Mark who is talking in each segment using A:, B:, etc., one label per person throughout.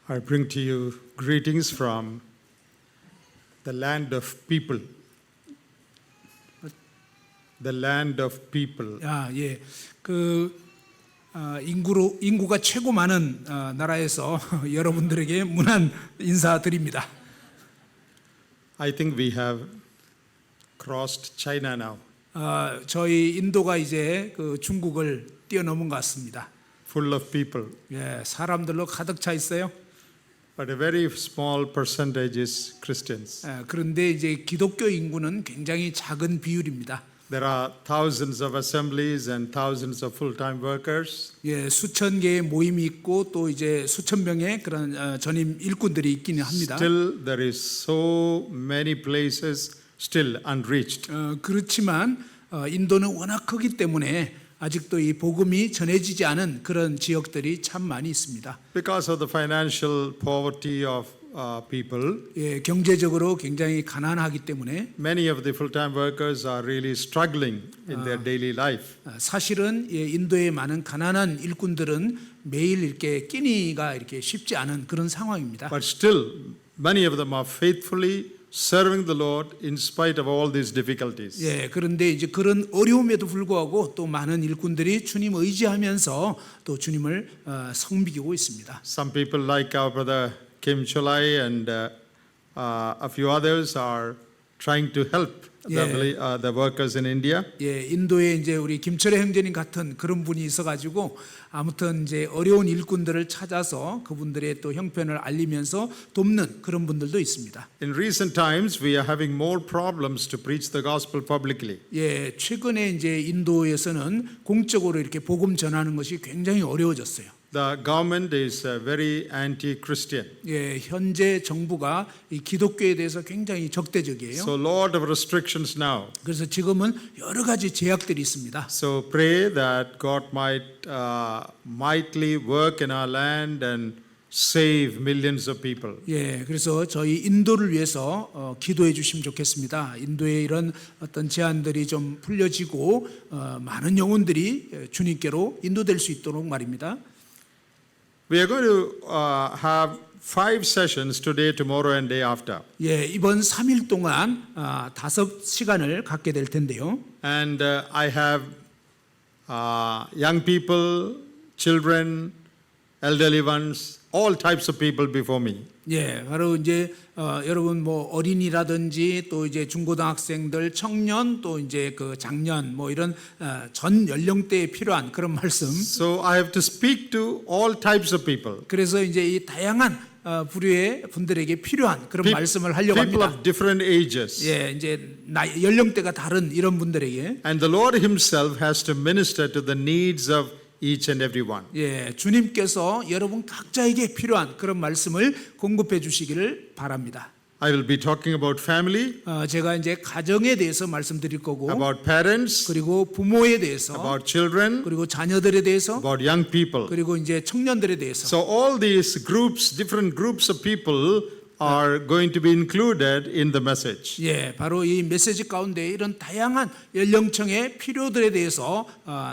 A: I bring to you greetings from the land of people. The land of people.
B: 예. 인구가 최고 많은 나라에서 여러분들에게 문안 인사드립니다.
A: I think we have crossed China now.
B: 저희 인도가 이제 중국을 뛰어넘은 것 같습니다.
A: Full of people.
B: 예, 사람들로 가득 차 있어요.
A: But a very small percentage is Christians.
B: 그런데 이제 기독교 인구는 굉장히 작은 비율입니다.
A: There are thousands of assemblies and thousands of full-time workers.
B: 예, 수천 개의 모임이 있고 또 이제 수천 명의 그런 전임 일꾼들이 있기는 합니다.
A: Still, there is so many places still unreached.
B: 그렇지만 인도는 워낙 크기 때문에 아직도 이 복음이 전해지지 않은 그런 지역들이 참 많이 있습니다.
A: Because of the financial poverty of people,
B: 예, 경제적으로 굉장히 가난하기 때문에
A: many of the full-time workers are really struggling in their daily life.
B: 사실은 인도의 많은 가난한 일꾼들은 매일 이렇게 끼니가 이렇게 쉽지 않은 그런 상황입니다.
A: But still, many of them are faithfully serving the Lord in spite of all these difficulties.
B: 예, 그런데 이제 그런 어려움에도 불구하고 또 많은 일꾼들이 주님 의지하면서 또 주님을 섬기고 있습니다.
A: Some people like our brother Kim Cholai and a few others are trying to help the workers in India.
B: 예, 인도에 이제 우리 김철애 형제님 같은 그런 분이 있어가지고 아무튼 이제 어려운 일꾼들을 찾아서 그분들의 또 형편을 알리면서 돕는 그런 분들도 있습니다.
A: In recent times, we are having more problems to preach the gospel publicly.
B: 예, 최근에 이제 인도에서는 공적으로 이렇게 복음 전하는 것이 굉장히 어려워졌어요.
A: The government is very anti-Christian.
B: 예, 현재 정부가 이 기독교에 대해서 굉장히 적대적이에요.
A: So, lot of restrictions now.
B: 그래서 지금은 여러 가지 제약들이 있습니다.
A: So, pray that God might mightily work in our land and save millions of people.
B: 예, 그래서 저희 인도를 위해서 기도해 주시면 좋겠습니다. 인도의 이런 어떤 제한들이 좀 풀려지고 많은 영혼들이 주님께로 인도될 수 있도록 말입니다.
A: We are going to have 5 sessions today, tomorrow, and day after.
B: 예, 이번 3일 동안 5시간을 갖게 될 텐데요.
A: And I have young people, children, elderly ones, all types of people before me.
B: 예, 바로 이제 여러분 뭐 어린이라든지 또 이제 중고등학생들, 청년 또 이제 그 장년 뭐 이런 전 연령대에 필요한 그런 말씀.
A: So I have to speak to all types of people.
B: 그래서 이제 이 다양한 부류의 분들에게 필요한 그런 말씀을 하려고
A: People
B: 합니다.
A: of different ages.
B: 예, 이제 연령대가 다른 이런 분들에게.
A: And the Lord Himself has to minister to the needs of each and every one.
B: 예, 주님께서 여러분 각자에게 필요한 그런 말씀을 공급해 주시기를 바랍니다.
A: I will be talking about family,
B: 제가 이제 가정에 대해서 말씀드릴 거고,
A: about parents,
B: 그리고 부모에 대해서,
A: about children,
B: 그리고 자녀들에 대해서,
A: about young people.
B: 그리고 이제 청년들에 대해서.
A: So all these groups, different groups of people are going to be included in the message.
B: 예, 바로 이 메시지 가운데 이런 다양한 연령층의 필요들에 대해서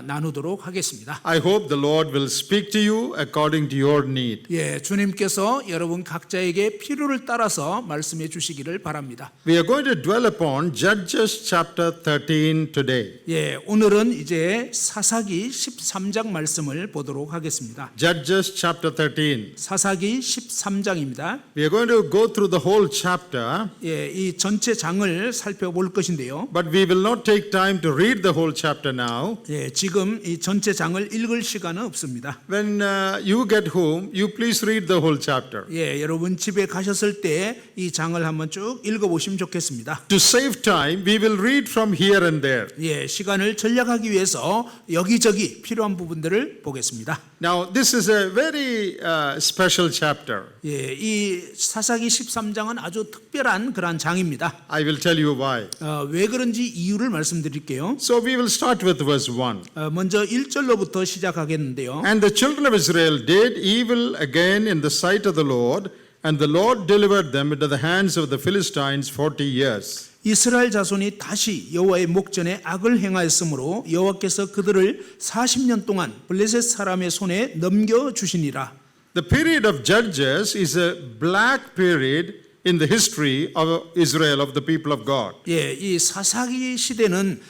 B: 나누도록 하겠습니다.
A: I hope the Lord will speak to you according to your need.
B: 예, 주님께서 여러분 각자에게 필요를 따라서 말씀해 주시기를 바랍니다.
A: We are going to dwell upon Judges chapter 13 today.
B: 예, 오늘은 이제 사사기 13장 말씀을 보도록 하겠습니다.
A: Judges chapter 13.
B: 사사기 13장입니다.
A: We are going to go through the whole chapter.
B: 예, 이 전체 장을 살펴볼 것인데요.
A: But we will not take time to read the whole chapter now.
B: 예, 지금 이 전체 장을 읽을 시간은 없습니다.
A: When you get home, you please read the whole chapter.
B: 예, 여러분 집에 가셨을 때 이 장을 한번 쭉 읽어보시면 좋겠습니다.
A: To save time, we will read from here and there.
B: 예, 시간을 절약하기 위해서 여기저기 필요한 부분들을 보겠습니다.
A: Now, this is a very special chapter.
B: 예, 이 사사기 13장은 아주 특별한 그러한 장입니다.
A: I will tell you why.
B: 왜 그런지 이유를 말씀드릴게요.
A: So we will start with verse 1.
B: 먼저 1절로부터 시작하겠는데요.
A: And the children of Israel did evil again in the sight of the Lord, and the Lord delivered them into the hands of the Philistines 40 years.
B: 이스라엘 자손이 다시 여호와의 목전에 악을 행하였으므로 여호와께서 그들을 40년 동안 블레셋 사람의 손에 넘겨 주시니라.
A: The period of Judges is a black period in the history of Israel, of the people of God.
B: 예, 이 사사기 시대는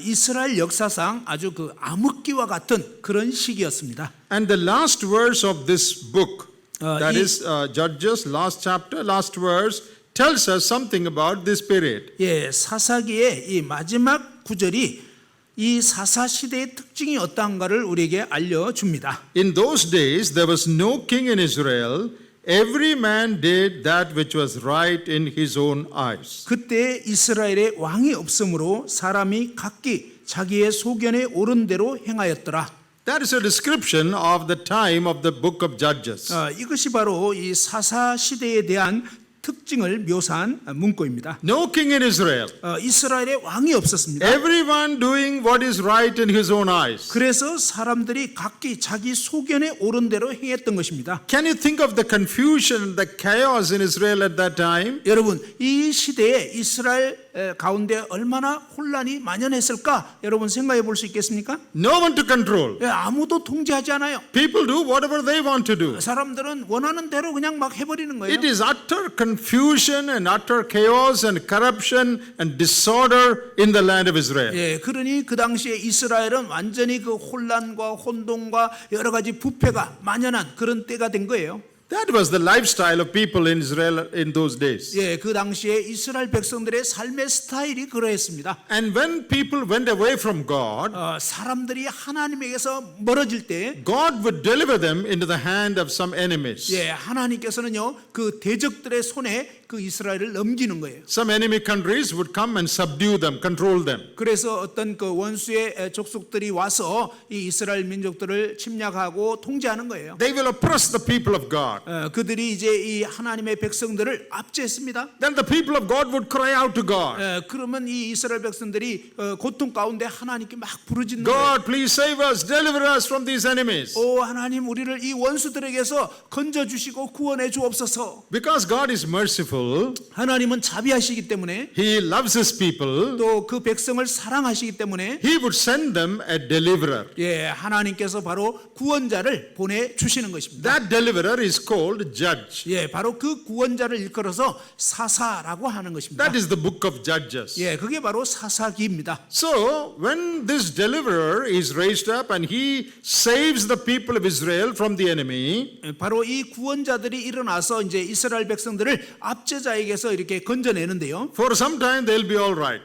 B: 이스라엘 역사상 아주 그 암흑기와 같은 그런 시기였습니다.
A: And the last verse of this book, that
B: 이-
A: is Judges, last chapter, last verse, tells us something about this period.
B: 예, 사사기의 이 마지막 구절이 이 사사 시대의 특징이 어떠한가를 우리에게 알려줍니다.
A: In those days, there was no king in Israel. Every man did that which was right in his own eyes.
B: 그때 이스라엘에 왕이 없으므로 사람이 각기 자기의 소견에 옳은 대로 행하였더라.
A: That is a description of the time of the book of Judges.
B: 이것이 바로 이 사사 시대에 대한 특징을 묘사한 문구입니다.
A: No king in Israel.
B: 이스라엘에 왕이 없었습니다.
A: Everyone doing what is right in his own eyes.
B: 그래서 사람들이 각기 자기 소견에 옳은 대로 행했던 것입니다.
A: Can you think of the confusion, the chaos in Israel at that time?
B: 여러분, 이 시대에 이스라엘 가운데 얼마나 혼란이 만연했을까? 여러분 생각해 볼 수 있겠습니까?
A: No one to control.
B: 아무도 통제하지 않아요.
A: People do whatever they want to do.
B: 사람들은 원하는 대로 그냥 막 해버리는 거예요.
A: It is utter confusion and utter chaos and corruption and disorder in the land of Israel.
B: 예, 그러니 그 당시에 이스라엘은 완전히 그 혼란과 혼동과 여러 가지 부패가 만연한 그런 때가 된 거예요.
A: That was the lifestyle of people in Israel in those days.
B: 예, 그 당시에 이스라엘 백성들의 삶의 스타일이 그러했습니다.
A: And when people went away from God,
B: 사람들이 하나님에게서 멀어질 때,
A: God would deliver them into the hand of some enemies.
B: 예, 하나님께서는요 그 대적들의 손에 그 이스라엘을 넘기는 거예요.
A: Some enemy countries would come and subdue them, control them.
B: 그래서 어떤 그 원수의 족속들이 와서 이 이스라엘 민족들을 침략하고 통제하는 거예요.
A: They will oppress the people of God.
B: 그들이 이제 이 하나님의 백성들을 압제했습니다.
A: Then the people of God would cry out to God.
B: 그러면 이 이스라엘 백성들이 고통 가운데 하나님께 막 부르짖는 거예요.
A: God, please save us, deliver us from these enemies.
B: 오 하나님 우리를 이 원수들에게서 건져 주시고 구원해 주옵소서.
A: Because God is merciful,
B: 하나님은 자비하시기 때문에
A: He loves His people,
B: 또 그 백성을 사랑하시기 때문에
A: He would send them a deliverer.
B: 예 하나님께서 바로 구원자를 보내 주시는 것입니다.
A: That deliverer is called judge.
B: 예 바로 그 구원자를 일컬어서 사사라고 하는 것입니다.
A: That is the book of Judges.
B: 예 그게 바로 사사기입니다.
A: So, when this deliverer is raised up and he saves the people of Israel from the enemy,
B: 바로 이 구원자들이 일어나서 이제 이스라엘 백성들을 압제자에게서 이렇게 건져내는데요.
A: for some time they'll be all right.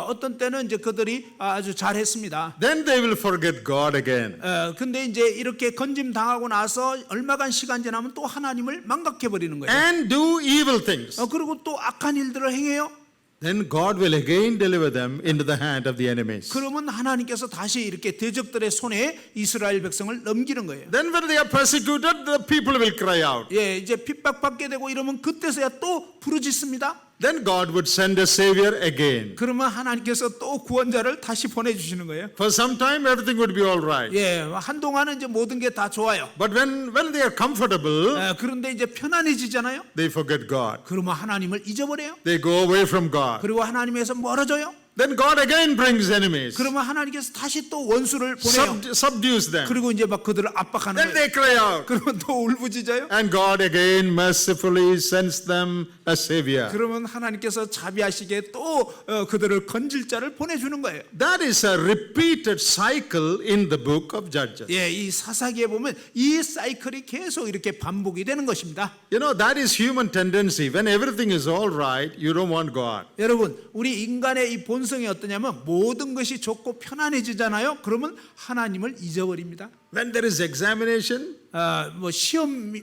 B: 어떤 때는 이제 그들이 아주 잘했습니다.
A: Then they will forget God again.
B: 근데 이제 이렇게 건짐 당하고 나서 얼마간 시간 지나면 또 하나님을 망각해 버리는 거예요.
A: And do evil things.
B: 그리고 또 악한 일들을 행해요.
A: Then God will again deliver them into the hand of the enemies.
B: 그러면 하나님께서 다시 이렇게 대적들의 손에 이스라엘 백성을 넘기는 거예요.
A: Then when they are persecuted, the people will cry out.
B: 예, 이제 핍박받게 되고 이러면 그때서야 또 부르짖습니다.
A: Then God would send a savior again.
B: 그러면 하나님께서 또 구원자를 다시 보내주시는 거예요.
A: For some time, everything would be all right.
B: 예, 한동안은 이제 모든 게 다 좋아요.
A: But when they are comfortable,
B: 그런데 이제 편안해지잖아요.
A: they forget God.
B: 그러면 하나님을 잊어버려요.
A: They go away from God.
B: 그리고 하나님에서 멀어져요.
A: Then God again brings enemies,
B: 그러면 하나님께서 다시 또 원수를 보내요.
A: subdues them.
B: 그리고 이제 막 그들을 압박하는
A: Then
B: 거예요.
A: they cry out.
B: 그러면 또 울부짖어요.
A: And God again mercifully sends them a savior.
B: 그러면 하나님께서 자비하시게 또 그들을 건질 자를 보내주는 거예요.
A: That is a repeated cycle in the book of Judges.
B: 예, 이 사사기에 보면 이 사이클이 계속 이렇게 반복이 되는 것입니다.
A: You know, that is human tendency. When everything is all right, you don't want God.
B: 여러분, 우리 인간의 이 본성이 어떠냐면 모든 것이 좋고 편안해지잖아요. 그러면 하나님을 잊어버립니다.
A: When there is examination,
B: 뭐 시험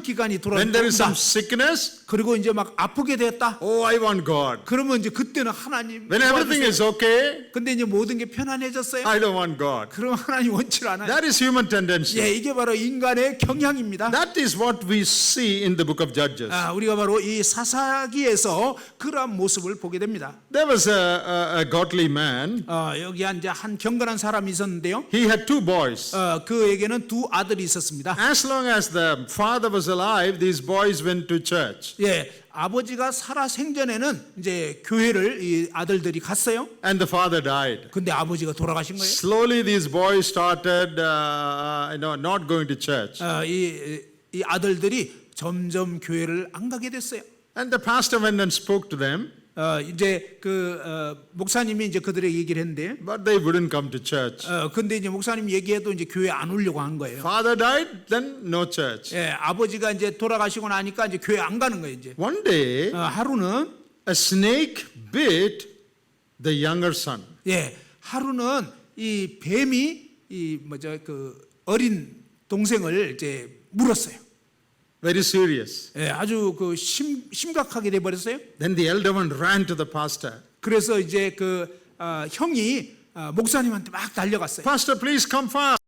B: 기간이
A: when there is some
B: 돌아온다.
A: sickness,
B: 그리고 이제 막 아프게 됐다.
A: oh, I want God.
B: 그러면 이제 그때는 하나님
A: When everything is
B: 도와주세요.
A: okay,
B: 근데 이제 모든 게 편안해졌어요.
A: I don't want God.
B: 그럼 하나님 원치 않아요.
A: That is human tendency.
B: 예, 이게 바로 인간의 경향입니다.
A: That is what we see in the book of Judges.
B: 우리가 바로 이 사사기에서 그러한 모습을 보게 됩니다.
A: There was a godly man.
B: 여기 이제 한 경건한 사람이 있었는데요.
A: He had two boys.
B: 그에게는 두 아들이 있었습니다.
A: As long as the father was alive, these boys went to church.
B: 예, 아버지가 살아 생전에는 이제 교회를 이 아들들이 갔어요.
A: And the father died.
B: 근데 아버지가 돌아가신 거예요.
A: Slowly, these boys started, not going to church.
B: 이 이 아들들이 점점 교회를 안 가게 됐어요.
A: And the pastor went and spoke to them,
B: 이제 목사님이 이제 그들에게 얘기를 했는데,
A: but they wouldn't come to church.
B: 근데 이제 목사님 얘기해도 이제 교회 안 오려고 한 거예요.
A: Father died, then no church.
B: 예, 아버지가 이제 돌아가시고 나니까 이제 교회 안 가는 거예요. 이제
A: One day,
B: 하루는
A: a snake bit the younger son.
B: 예, 하루는 이 뱀이 이 어린 동생을 이제 물었어요.
A: Very serious.
B: 예, 아주 심각하게 돼 버렸어요.
A: Then the elder one ran to the pastor.
B: 그래서 이제 형이 목사님한테 막 달려갔어요.
A: Pastor, please come fast.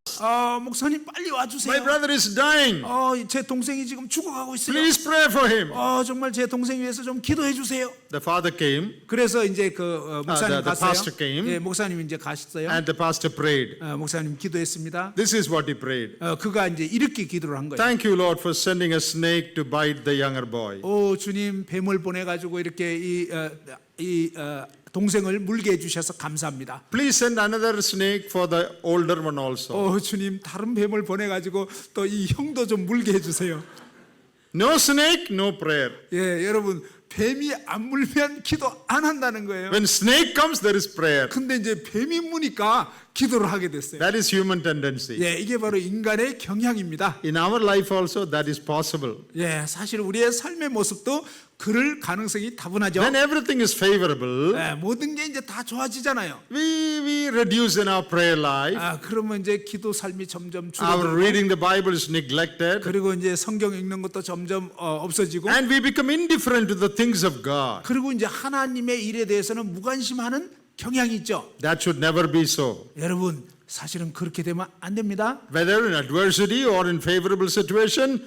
B: 목사님 빨리
A: My
B: 와주세요.
A: brother is dying.
B: 제 동생이 지금 죽어가고 있어요.
A: Please pray for him.
B: 정말 제 동생 위해서 좀 기도해 주세요.
A: The father came
B: 그래서 이제 목사님
A: the
B: 갔어요.
A: pastor came.
B: 예, 목사님 이제 가셨어요.
A: and the pastor prayed.
B: 목사님 기도했습니다.
A: This is what he prayed.
B: 그가 이제 이렇게 기도를 한 거예요.
A: Thank you, Lord, for sending a snake to bite the younger boy.
B: 주님 뱀을 보내가지고 이렇게 이 동생을 물게 해주셔서 감사합니다.
A: Please send another snake for the older one also.
B: 주님 다른 뱀을 보내가지고 또 이 형도 좀 물게 해주세요.
A: No snake, no prayer.
B: 예, 여러분 뱀이 안 물면 기도 안 한다는 거예요.
A: When snake comes, there is prayer.
B: 근데 이제 뱀이 무니까 기도를 하게 됐어요.
A: That is human tendency.
B: 예, 이게 바로 인간의 경향입니다.
A: In our life also, that is possible.
B: 예, 사실 우리의 삶의 모습도 그럴 가능성이 다분하죠.
A: When everything is favorable,
B: 예, 모든 게 이제 다 좋아지잖아요.
A: we reduce in our prayer life.
B: 그러면 이제 기도 삶이 점점
A: Our
B: 줄어들고,
A: reading the Bible is neglected.
B: 그리고 이제 성경 읽는 것도 점점 없어지고,
A: And we become indifferent to the things of God.
B: 그리고 이제 하나님의 일에 대해서는 무관심하는 경향이 있죠.
A: That should never be so.
B: 여러분 사실은 그렇게 되면 안 됩니다.
A: Whether in adversity or in favorable situation,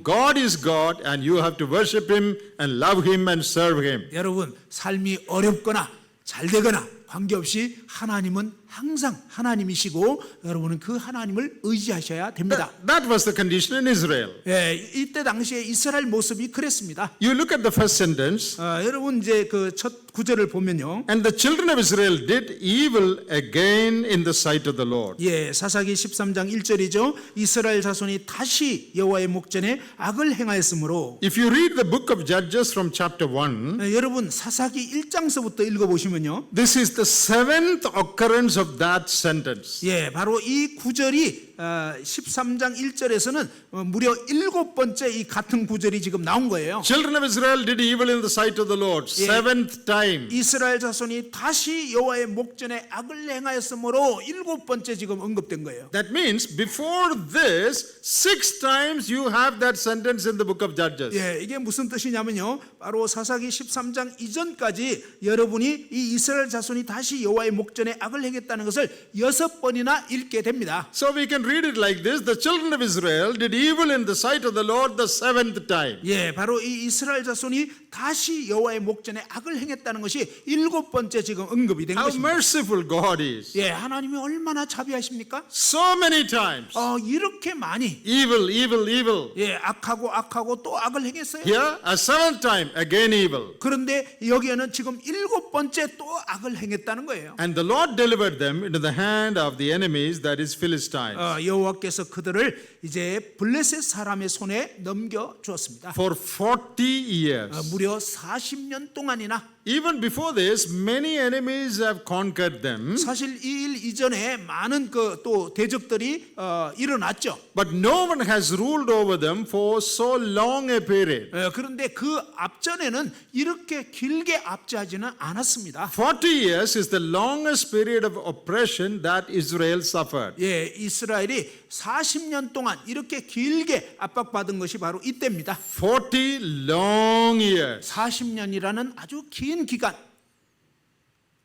A: God is God and you have to worship Him and love Him and serve Him.
B: 여러분 삶이 어렵거나 잘 되거나 관계없이 하나님은 항상 하나님이시고 여러분은 그 하나님을 의지하셔야 됩니다.
A: That was the condition in Israel.
B: 예, 이때 당시에 이스라엘 모습이 그랬습니다.
A: You look at the first sentence.
B: 여러분 이제 그 첫 구절을 보면요.
A: And the children of Israel did evil again in the sight of the Lord.
B: 예, 사사기 13장 1절이죠. 이스라엘 자손이 다시 여호와의 목전에 악을 행하였으므로.
A: If you read the book of Judges from chapter 1,
B: 여러분 사사기 1장서부터 읽어보시면요.
A: this is the seventh occurrence of that sentence.
B: 예, 바로 이 구절이 13장 1절에서는 무려 7번째 이 같은 구절이 지금 나온 거예요.
A: Children of Israel did evil in the sight of the Lord. Seventh time.
B: 이스라엘 자손이 다시 여호와의 목전에 악을 행하였으므로 7번째 지금 언급된 거예요.
A: That means before this, 6 times you have that sentence in the book of Judges.
B: 예, 이게 무슨 뜻이냐면요. 바로 사사기 13장 이전까지 여러분이 이 이스라엘 자손이 다시 여호와의 목전에 악을 행했다는 것을 6번이나 읽게 됩니다.
A: So we can read it like this. The children of Israel did evil in the sight of the Lord the 7th time.
B: 예, 바로 이 이스라엘 자손이 다시 여호와의 목전에 악을 행했다는 것이 7번째 지금 언급이 된
A: How
B: 것입니다.
A: merciful God is.
B: 예, 하나님이 얼마나 자비하십니까?
A: So many times.
B: 이렇게 많이
A: Evil, evil, evil.
B: 예, 악하고 또 악을 행했어요.
A: Here, a 7th time, again evil.
B: 그런데 여기에는 지금 7번째 또 악을 행했다는 거예요.
A: And the Lord delivered them into the hand of the enemies, that is Philistines.
B: 여호와께서 그들을 이제 블레셋 사람의 손에 넘겨 주었습니다.
A: For 40 years.
B: 무려 40년 동안이나.
A: Even before this, many enemies have conquered them.
B: 사실 이 일 이전에 많은 또 대적들이 일어났죠.
A: But no one has ruled over them for so long a period.
B: 그런데 그 앞전에는 이렇게 길게 압제하지는 않았습니다.
A: 40 years is the longest period of oppression that Israel suffered.
B: 예, 이스라엘이 40년 동안 이렇게 길게 압박받은 것이 바로 이때입니다.
A: 40 long years.
B: 40년이라는 아주 긴 기간.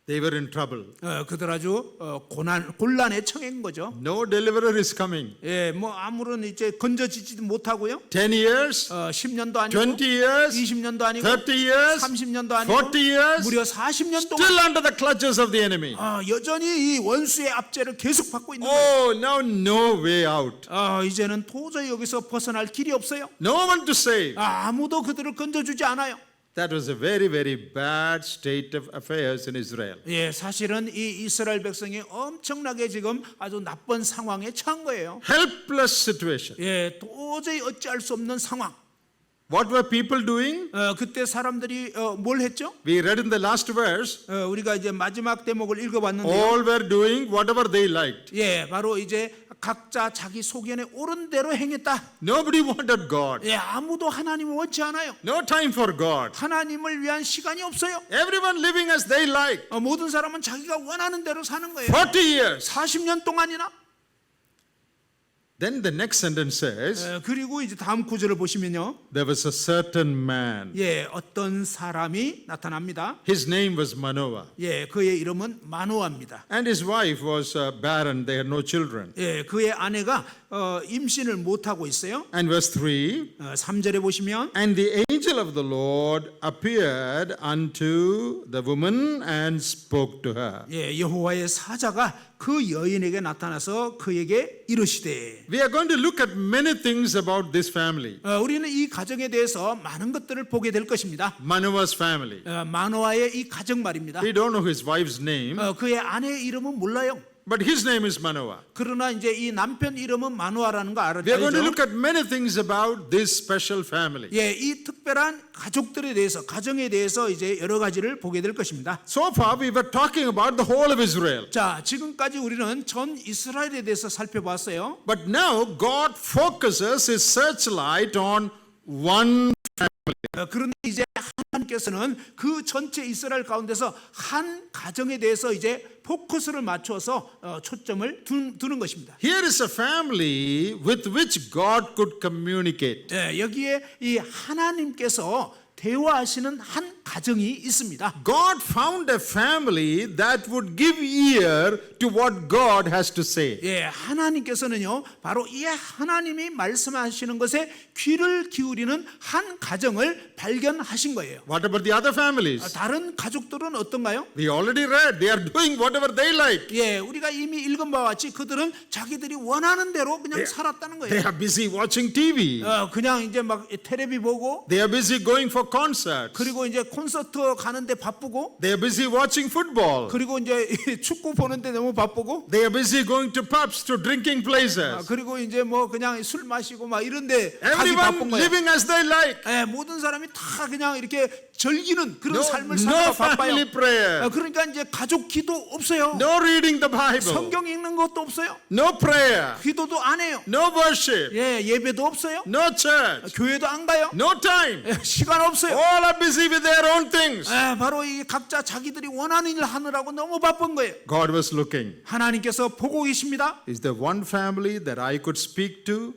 A: They were in trouble.
B: 그들 아주 곤란에 처한 거죠.
A: No deliverer is coming.
B: 예, 뭐 아무런 이제 건져지지도 못하고요.
A: 10 years,
B: 10년도 아니고
A: 20 years,
B: 20년도 아니고
A: 30 years,
B: 30년도 아니고
A: 40 years,
B: 무려 40년 동안
A: still under the clutches of the enemy.
B: 여전히 이 원수의 압제를 계속 받고 있는 거예요.
A: Oh, now no way out.
B: 이제는 도저히 여기서 벗어날 길이 없어요.
A: No one to save.
B: 아무도 그들을 건져주지 않아요.
A: That was a very, very bad state of affairs in Israel.
B: 예, 사실은 이 이스라엘 백성이 엄청나게 지금 아주 나쁜 상황에 처한 거예요.
A: Helpless situation.
B: 예, 도저히 어찌할 수 없는 상황.
A: What were people doing?
B: 그때 사람들이 뭘 했죠?
A: We read in the last verse,
B: 우리가 이제 마지막 대목을 읽어봤는데요.
A: all were doing whatever they liked.
B: 예, 바로 이제 각자 자기 소견에 옳은 대로 행했다.
A: Nobody wanted God.
B: 예, 아무도 하나님을 원치 않아요.
A: No time for God.
B: 하나님을 위한 시간이 없어요.
A: Everyone living as they like.
B: 모든 사람은 자기가 원하는 대로 사는 거예요.
A: 40 years.
B: 40년 동안이나.
A: Then the next sentence says,
B: 그리고 이제 다음 구절을 보시면요.
A: there was a certain man.
B: 예, 어떤 사람이 나타납니다.
A: His name was Manoah.
B: 예, 그의 이름은 마노아입니다.
A: And his wife was barren. They had no children.
B: 예, 그의 아내가 임신을 못 하고 있어요.
A: And verse 3,
B: 3절에 보시면
A: and the angel of the Lord appeared unto the woman and spoke to her.
B: 예, 여호와의 사자가 그 여인에게 나타나서 그에게 이르시되.
A: We are going to look at many things about this family.
B: 우리는 이 가정에 대해서 많은 것들을 보게 될 것입니다.
A: Manoah's family.
B: 마노아의 이 가정 말입니다.
A: We don't know his wife's name,
B: 그의 아내의 이름은 몰라요.
A: but his name is Manoah.
B: 그러나 이제 이 남편 이름은 마노아라는 거
A: We are going to
B: 알죠?
A: look at many things about this special family.
B: 예, 이 특별한 가족들에 대해서, 가정에 대해서 이제 여러 가지를 보게 될 것입니다.
A: So far, we were talking about the whole of Israel.
B: 자, 지금까지 우리는 전 이스라엘에 대해서 살펴봤어요.
A: But now, God focuses his searchlight on one.
B: 그런데 이제 하나님께서는 그 전체 이스라엘 가운데서 한 가정에 대해서 이제 포커스를 맞춰서 초점을 두는 것입니다.
A: Here is a family with which God could communicate.
B: 예, 여기에 이 하나님께서 대화하시는 한 가정이 있습니다.
A: God found a family that would give ear to what God has to say.
B: 예, 하나님께서는요, 바로 이 하나님이 말씀하시는 것에 귀를 기울이는 한 가정을 발견하신 거예요.
A: What about the other families?
B: 다른 가족들은 어떤가요?
A: We already read. They are doing whatever they like.
B: 예, 우리가 이미 읽은 바와 같이 그들은 자기들이 원하는 대로 그냥 살았다는
A: They
B: 거예요.
A: are busy watching TV.
B: 그냥 이제 막 텔레비 보고,
A: They are busy going for concerts.
B: 그리고 이제 콘서트 가는데 바쁘고,
A: They are busy watching football.
B: 그리고 이제 축구 보는데 너무 바쁘고,
A: They are busy going to pubs, to drinking places.
B: 그리고 이제 뭐 그냥 술 마시고 막 이런데 가기
A: Everyone
B: 바쁜 거예요.
A: living as they like.
B: 예, 모든 사람이 다 그냥 이렇게 즐기는 그런
A: No,
B: 삶을
A: no
B: 살다가 바빠요.
A: family prayer.
B: 그러니까 이제 가족 기도 없어요.
A: No reading the Bible.
B: 성경 읽는 것도 없어요.
A: No prayer.
B: 기도도 안 해요.
A: No worship.
B: 예, 예배도 없어요.
A: No church.
B: 교회도 안 가요.
A: No time.
B: 예, 시간 없어요.
A: All are busy with their own things.
B: 예, 바로 이 각자 자기들이 원하는 일 하느라고 너무 바쁜 거예요.
A: God was looking.
B: 하나님께서 보고 계십니다.
A: Is there one family that I could speak to?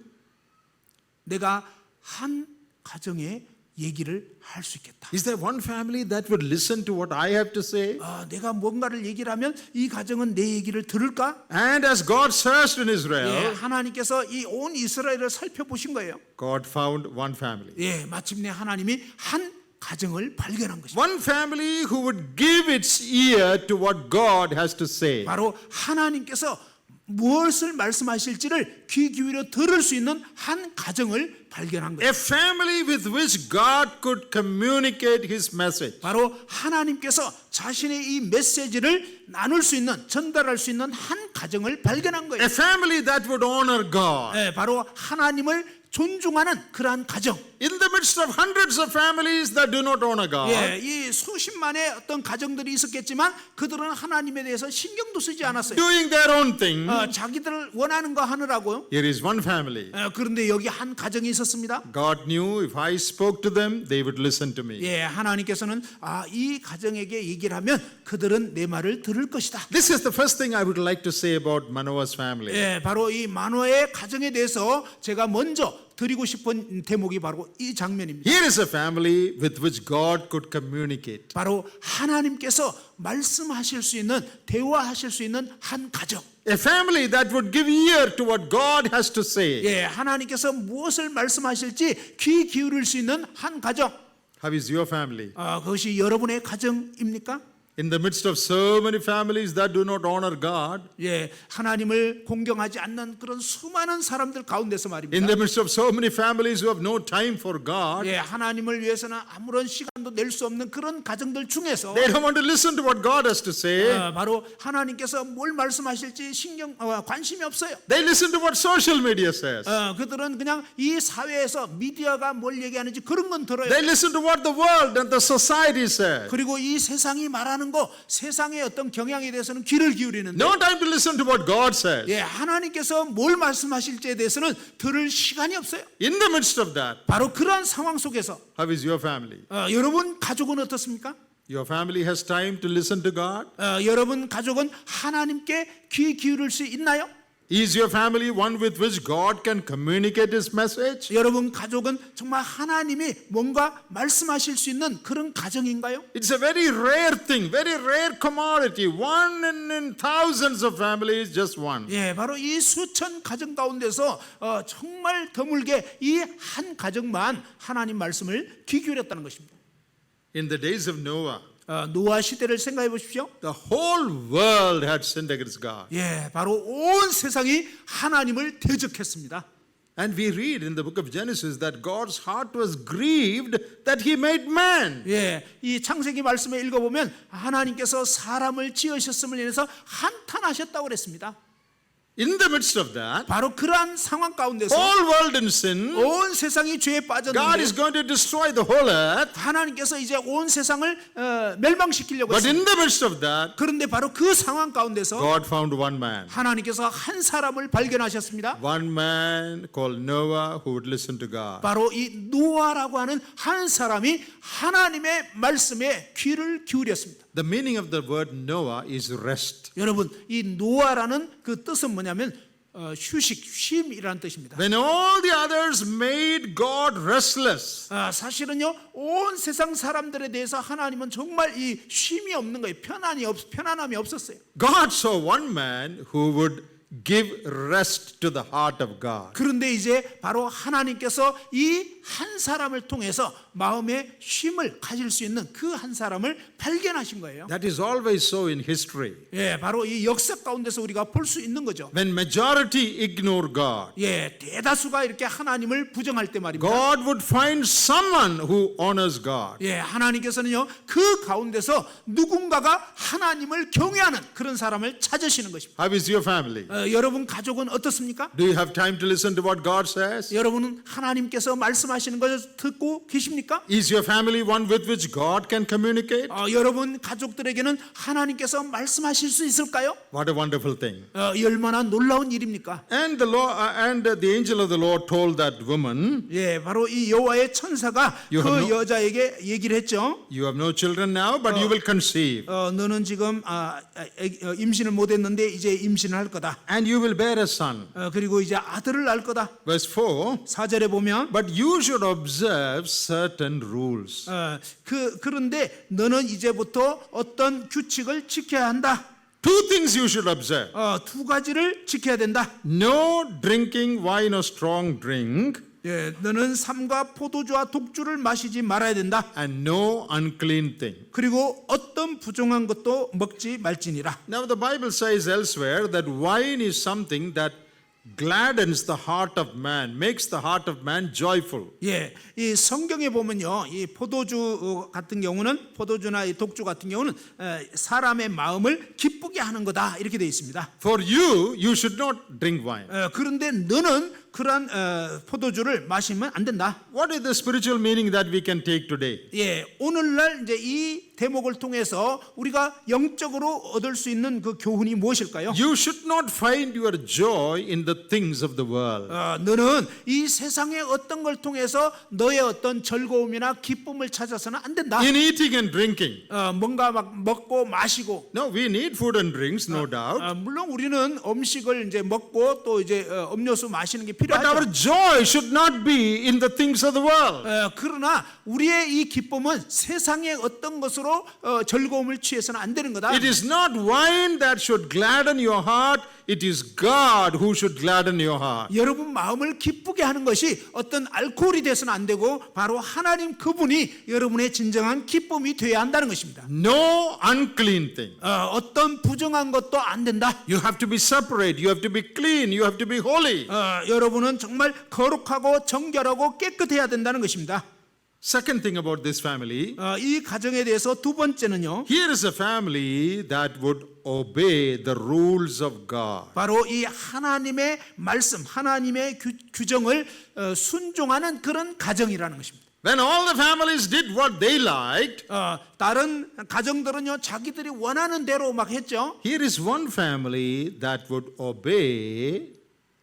B: 내가 한 가정의 얘기를 할 수 있겠다.
A: Is there one family that would listen to what I have to say?
B: 내가 뭔가를 얘기를 하면 이 가정은 내 얘기를 들을까?
A: And as God searched in
B: 예,
A: Israel,
B: 하나님께서 이 온 이스라엘을 살펴보신 거예요.
A: God found one family.
B: 예, 마침내 하나님이 한 가정을 발견한 것입니다.
A: One family who would give its ear to what God has to say.
B: 바로 하나님께서 무엇을 말씀하실지를 귀 기울여 들을 수 있는 한 가정을 발견한 거예요.
A: A family with which God could communicate his message.
B: 바로 하나님께서 자신의 이 메시지를 나눌 수 있는, 전달할 수 있는 한 가정을 발견한 거예요.
A: A family that would honor God.
B: 예, 바로 하나님을 존중하는 그러한 가정.
A: In the midst of hundreds of families that do not honor God,
B: 예, 이 수십만의 어떤 가정들이 있었겠지만 그들은 하나님에 대해서 신경도 쓰지 않았어요.
A: doing their own thing,
B: 자기들 원하는 거 하느라고요.
A: here is one family.
B: 그런데 여기 한 가정이 있었습니다.
A: God knew if I spoke to them, they would listen to me.
B: 예, 하나님께서는 이 가정에게 얘기를 하면 그들은 내 말을 들을 것이다.
A: This is the first thing I would like to say about Manoah's family.
B: 예, 바로 이 마노아의 가정에 대해서 제가 먼저 드리고 싶은 대목이 바로 이 장면입니다.
A: Here is a family with which God could communicate.
B: 바로 하나님께서 말씀하실 수 있는, 대화하실 수 있는 한 가정.
A: A family that would give ear to what God has to say.
B: 예, 하나님께서 무엇을 말씀하실지 귀 기울일 수 있는 한 가정.
A: How is your family?
B: 그것이 여러분의 가정입니까?
A: In the midst of so many families that do not honor God,
B: 예, 하나님을 공경하지 않는 그런 수많은 사람들 가운데서 말입니다.
A: in the midst of so many families who have no time for God,
B: 예, 하나님을 위해서는 아무런 시간도 시간도 낼 수 없는 그런 가정들 중에서
A: They don't want to listen to what God has to say.
B: 바로 하나님께서 뭘 말씀하실지 관심이 없어요.
A: They listen to what social media says.
B: 그들은 그냥 이 사회에서 미디어가 뭘 얘기하는지 그런 건 들어요.
A: They listen to what the world and the society says.
B: 그리고 이 세상이 말하는 거, 세상의 어떤 경향에 대해서는 귀를 기울이는데
A: No time to listen to what God says.
B: 예, 하나님께서 뭘 말씀하실지에 대해서는 들을 시간이 없어요.
A: In the midst of that,
B: 바로 그러한 상황 속에서
A: how is your family?
B: 여러분 가족은 어떻습니까?
A: Your family has time to listen to God?
B: 여러분 가족은 하나님께 귀 기울일 수 있나요?
A: Is your family one with which God can communicate His message?
B: 여러분 가족은 정말 하나님이 뭔가 말씀하실 수 있는 그런 가정인가요?
A: It's a very rare thing, very rare commodity. One in thousands of families, just one.
B: 예, 바로 이 수천 가정 가운데서 정말 드물게 이 한 가정만 하나님 말씀을 귀 기울였다는 것입니다.
A: In the days of Noah,
B: 노아 시대를 생각해 보십시오.
A: the whole world had sinned against God.
B: 예, 바로 온 세상이 하나님을 대적했습니다.
A: And we read in the book of Genesis that God's heart was grieved that He made man.
B: 예, 이 창세기 말씀에 읽어보면 하나님께서 사람을 지으셨음을 인해서 한탄하셨다고 그랬습니다.
A: In the midst of that,
B: 바로 그러한 상황 가운데서
A: all world in sin,
B: 온 세상이 죄에
A: God
B: 빠졌는데
A: is going to destroy the whole earth.
B: 하나님께서 이제 온 세상을 멸망시키려고
A: But in
B: 했습니다.
A: the midst of that,
B: 그런데 바로 그 상황 가운데서
A: God found one man.
B: 하나님께서 한 사람을 발견하셨습니다.
A: One man called Noah who would listen to God.
B: 바로 이 노아라고 하는 한 사람이 하나님의 말씀에 귀를 기울였습니다.
A: The meaning of the word Noah is rest.
B: 여러분, 이 노아라는 그 뜻은 뭐냐면 휴식, 쉼이라는 뜻입니다.
A: When all the others made God restless,
B: 사실은요, 온 세상 사람들에 대해서 하나님은 정말 이 쉼이 없는 거예요. 편안함이 없었어요.
A: God saw one man who would give rest to the heart of God.
B: 그런데 이제 바로 하나님께서 이 한 사람을 통해서 마음의 쉼을 가질 수 있는 그 한 사람을 발견하신 거예요.
A: That is always so in history.
B: 예, 바로 이 역사 가운데서 우리가 볼 수 있는 거죠.
A: When majority ignore God,
B: 예, 대다수가 이렇게 하나님을 부정할 때 말입니다.
A: God would find someone who honors God.
B: 예, 하나님께서는요 그 가운데서 누군가가 하나님을 경외하는 그런 사람을 찾으시는 것입니다.
A: How is your family?
B: 여러분 가족은 어떻습니까?
A: Do you have time to listen to what God says?
B: 여러분은 하나님께서 말씀하시는 것을 듣고 계십니까?
A: Is your family one with which God can communicate?
B: 여러분 가족들에게는 하나님께서 말씀하실 수 있을까요?
A: What a wonderful thing.
B: 얼마나 놀라운 일입니까?
A: And the angel of the Lord told that woman,
B: 예, 바로 이 여호와의 천사가 그
A: You have no-
B: 여자에게 얘기를 했죠.
A: you have no children now, but you will conceive,
B: 너는 지금 임신을 못했는데 이제 임신을 할 거다.
A: and you will bear a son.
B: 그리고 이제 아들을 낳을 거다.
A: Verse 4,
B: 4절에 보면
A: but you should observe certain rules.
B: 그런데 너는 이제부터 어떤 규칙을 지켜야 한다.
A: Two things you should observe.
B: 두 가지를 지켜야 된다.
A: No drinking wine or strong drink,
B: 예, 너는 삼과 포도주와 독주를 마시지 말아야 된다.
A: and no unclean thing.
B: 그리고 어떤 부정한 것도 먹지 말지니라.
A: Now the Bible says elsewhere that wine is something that gladdens the heart of man, makes the heart of man joyful.
B: 예, 이 성경에 보면요, 이 포도주 같은 경우는 포도주나 이 독주 같은 경우는 사람의 마음을 기쁘게 하는 거다 이렇게 되어 있습니다.
A: For you should not drink wine.
B: 그런데 너는 그런 포도주를 마시면 안 된다.
A: What is the spiritual meaning that we can take today?
B: 예, 오늘날 이제 이 대목을 통해서 우리가 영적으로 얻을 수 있는 그 교훈이 무엇일까요?
A: You should not find your joy in the things of the world.
B: 너는 이 세상의 어떤 걸 통해서 너의 어떤 즐거움이나 기쁨을 찾아서는 안 된다.
A: In eating and drinking.
B: 뭔가 막 먹고 마시고.
A: No, we need food and drinks, no doubt.
B: 물론 우리는 음식을 이제 먹고 또 이제 음료수 마시는 게
A: But our
B: 필요하죠.
A: joy should not be in the things of the world.
B: 그러나 우리의 이 기쁨은 세상의 어떤 것으로 즐거움을 취해서는 안 되는 거다.
A: It is not wine that should gladden your heart. It is God who should gladden your heart.
B: 여러분 마음을 기쁘게 하는 것이 어떤 알코올이 돼서는 안 되고 바로 하나님 그분이 여러분의 진정한 기쁨이 되어야 한다는 것입니다.
A: No unclean thing.
B: 어떤 부정한 것도 안 된다.
A: You have to be separate. You have to be clean. You have to be holy.
B: 여러분은 정말 거룩하고 정결하고 깨끗해야 된다는 것입니다.
A: Second thing about this family,
B: 이 가정에 대해서 두 번째는요.
A: here is a family that would obey the rules of God.
B: 바로 이 하나님의 말씀, 하나님의 규정을 순종하는 그런 가정이라는 것입니다.
A: When all the families did what they liked,
B: 다른 가정들은요 자기들이 원하는 대로 막 했죠.
A: here is one family that would obey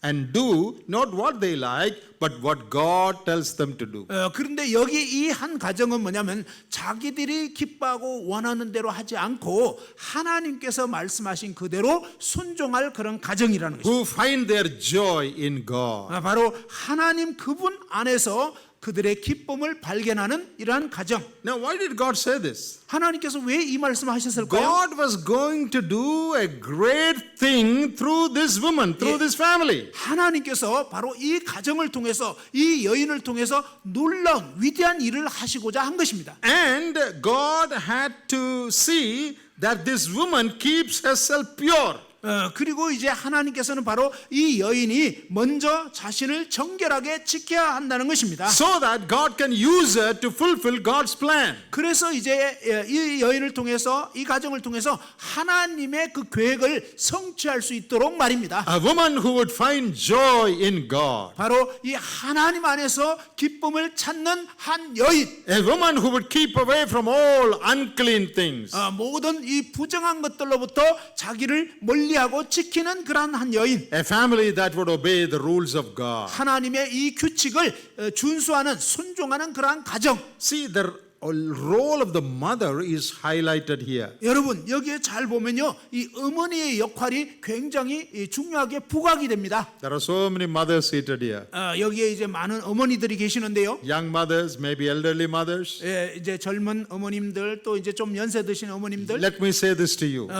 A: and do not what they like, but what God tells them to do.
B: 그런데 여기 이 한 가정은 뭐냐면 자기들이 기뻐하고 원하는 대로 하지 않고 하나님께서 말씀하신 그대로 순종할 그런 가정이라는 것입니다.
A: Who find their joy in God.
B: 바로 하나님 그분 안에서 그들의 기쁨을 발견하는 이러한 가정.
A: Now, why did God say this?
B: 하나님께서 왜 이 말씀을 하셨을까요?
A: God was going to do a great thing through this woman, through this family.
B: 하나님께서 바로 이 가정을 통해서 이 여인을 통해서 놀라운 위대한 일을 하시고자 한 것입니다.
A: And God had to see that this woman keeps herself pure.
B: 그리고 이제 하나님께서는 바로 이 여인이 먼저 자신을 정결하게 지켜야 한다는 것입니다.
A: So that God can use her to fulfill God's plan.
B: 그래서 이제 이 여인을 통해서 이 가정을 통해서 하나님의 그 계획을 성취할 수 있도록 말입니다.
A: A woman who would find joy in God.
B: 바로 이 하나님 안에서 기쁨을 찾는 한 여인.
A: A woman who would keep away from all unclean things.
B: 모든 이 부정한 것들로부터 자기를 멀리하고 지키는 그러한 한 여인.
A: A family that would obey the rules of God.
B: 하나님의 이 규칙을 준수하는 순종하는 그러한 가정.
A: See, the role of the mother is highlighted here.
B: 여러분 여기에 잘 보면요 이 어머니의 역할이 굉장히 중요하게 부각이 됩니다.
A: There are so many mothers seated here.
B: 여기에 이제 많은 어머니들이 계시는데요.
A: Young mothers, maybe elderly mothers.
B: 이제 젊은 어머님들 또 이제 좀 연세 드신 어머님들.
A: Let me say this to you.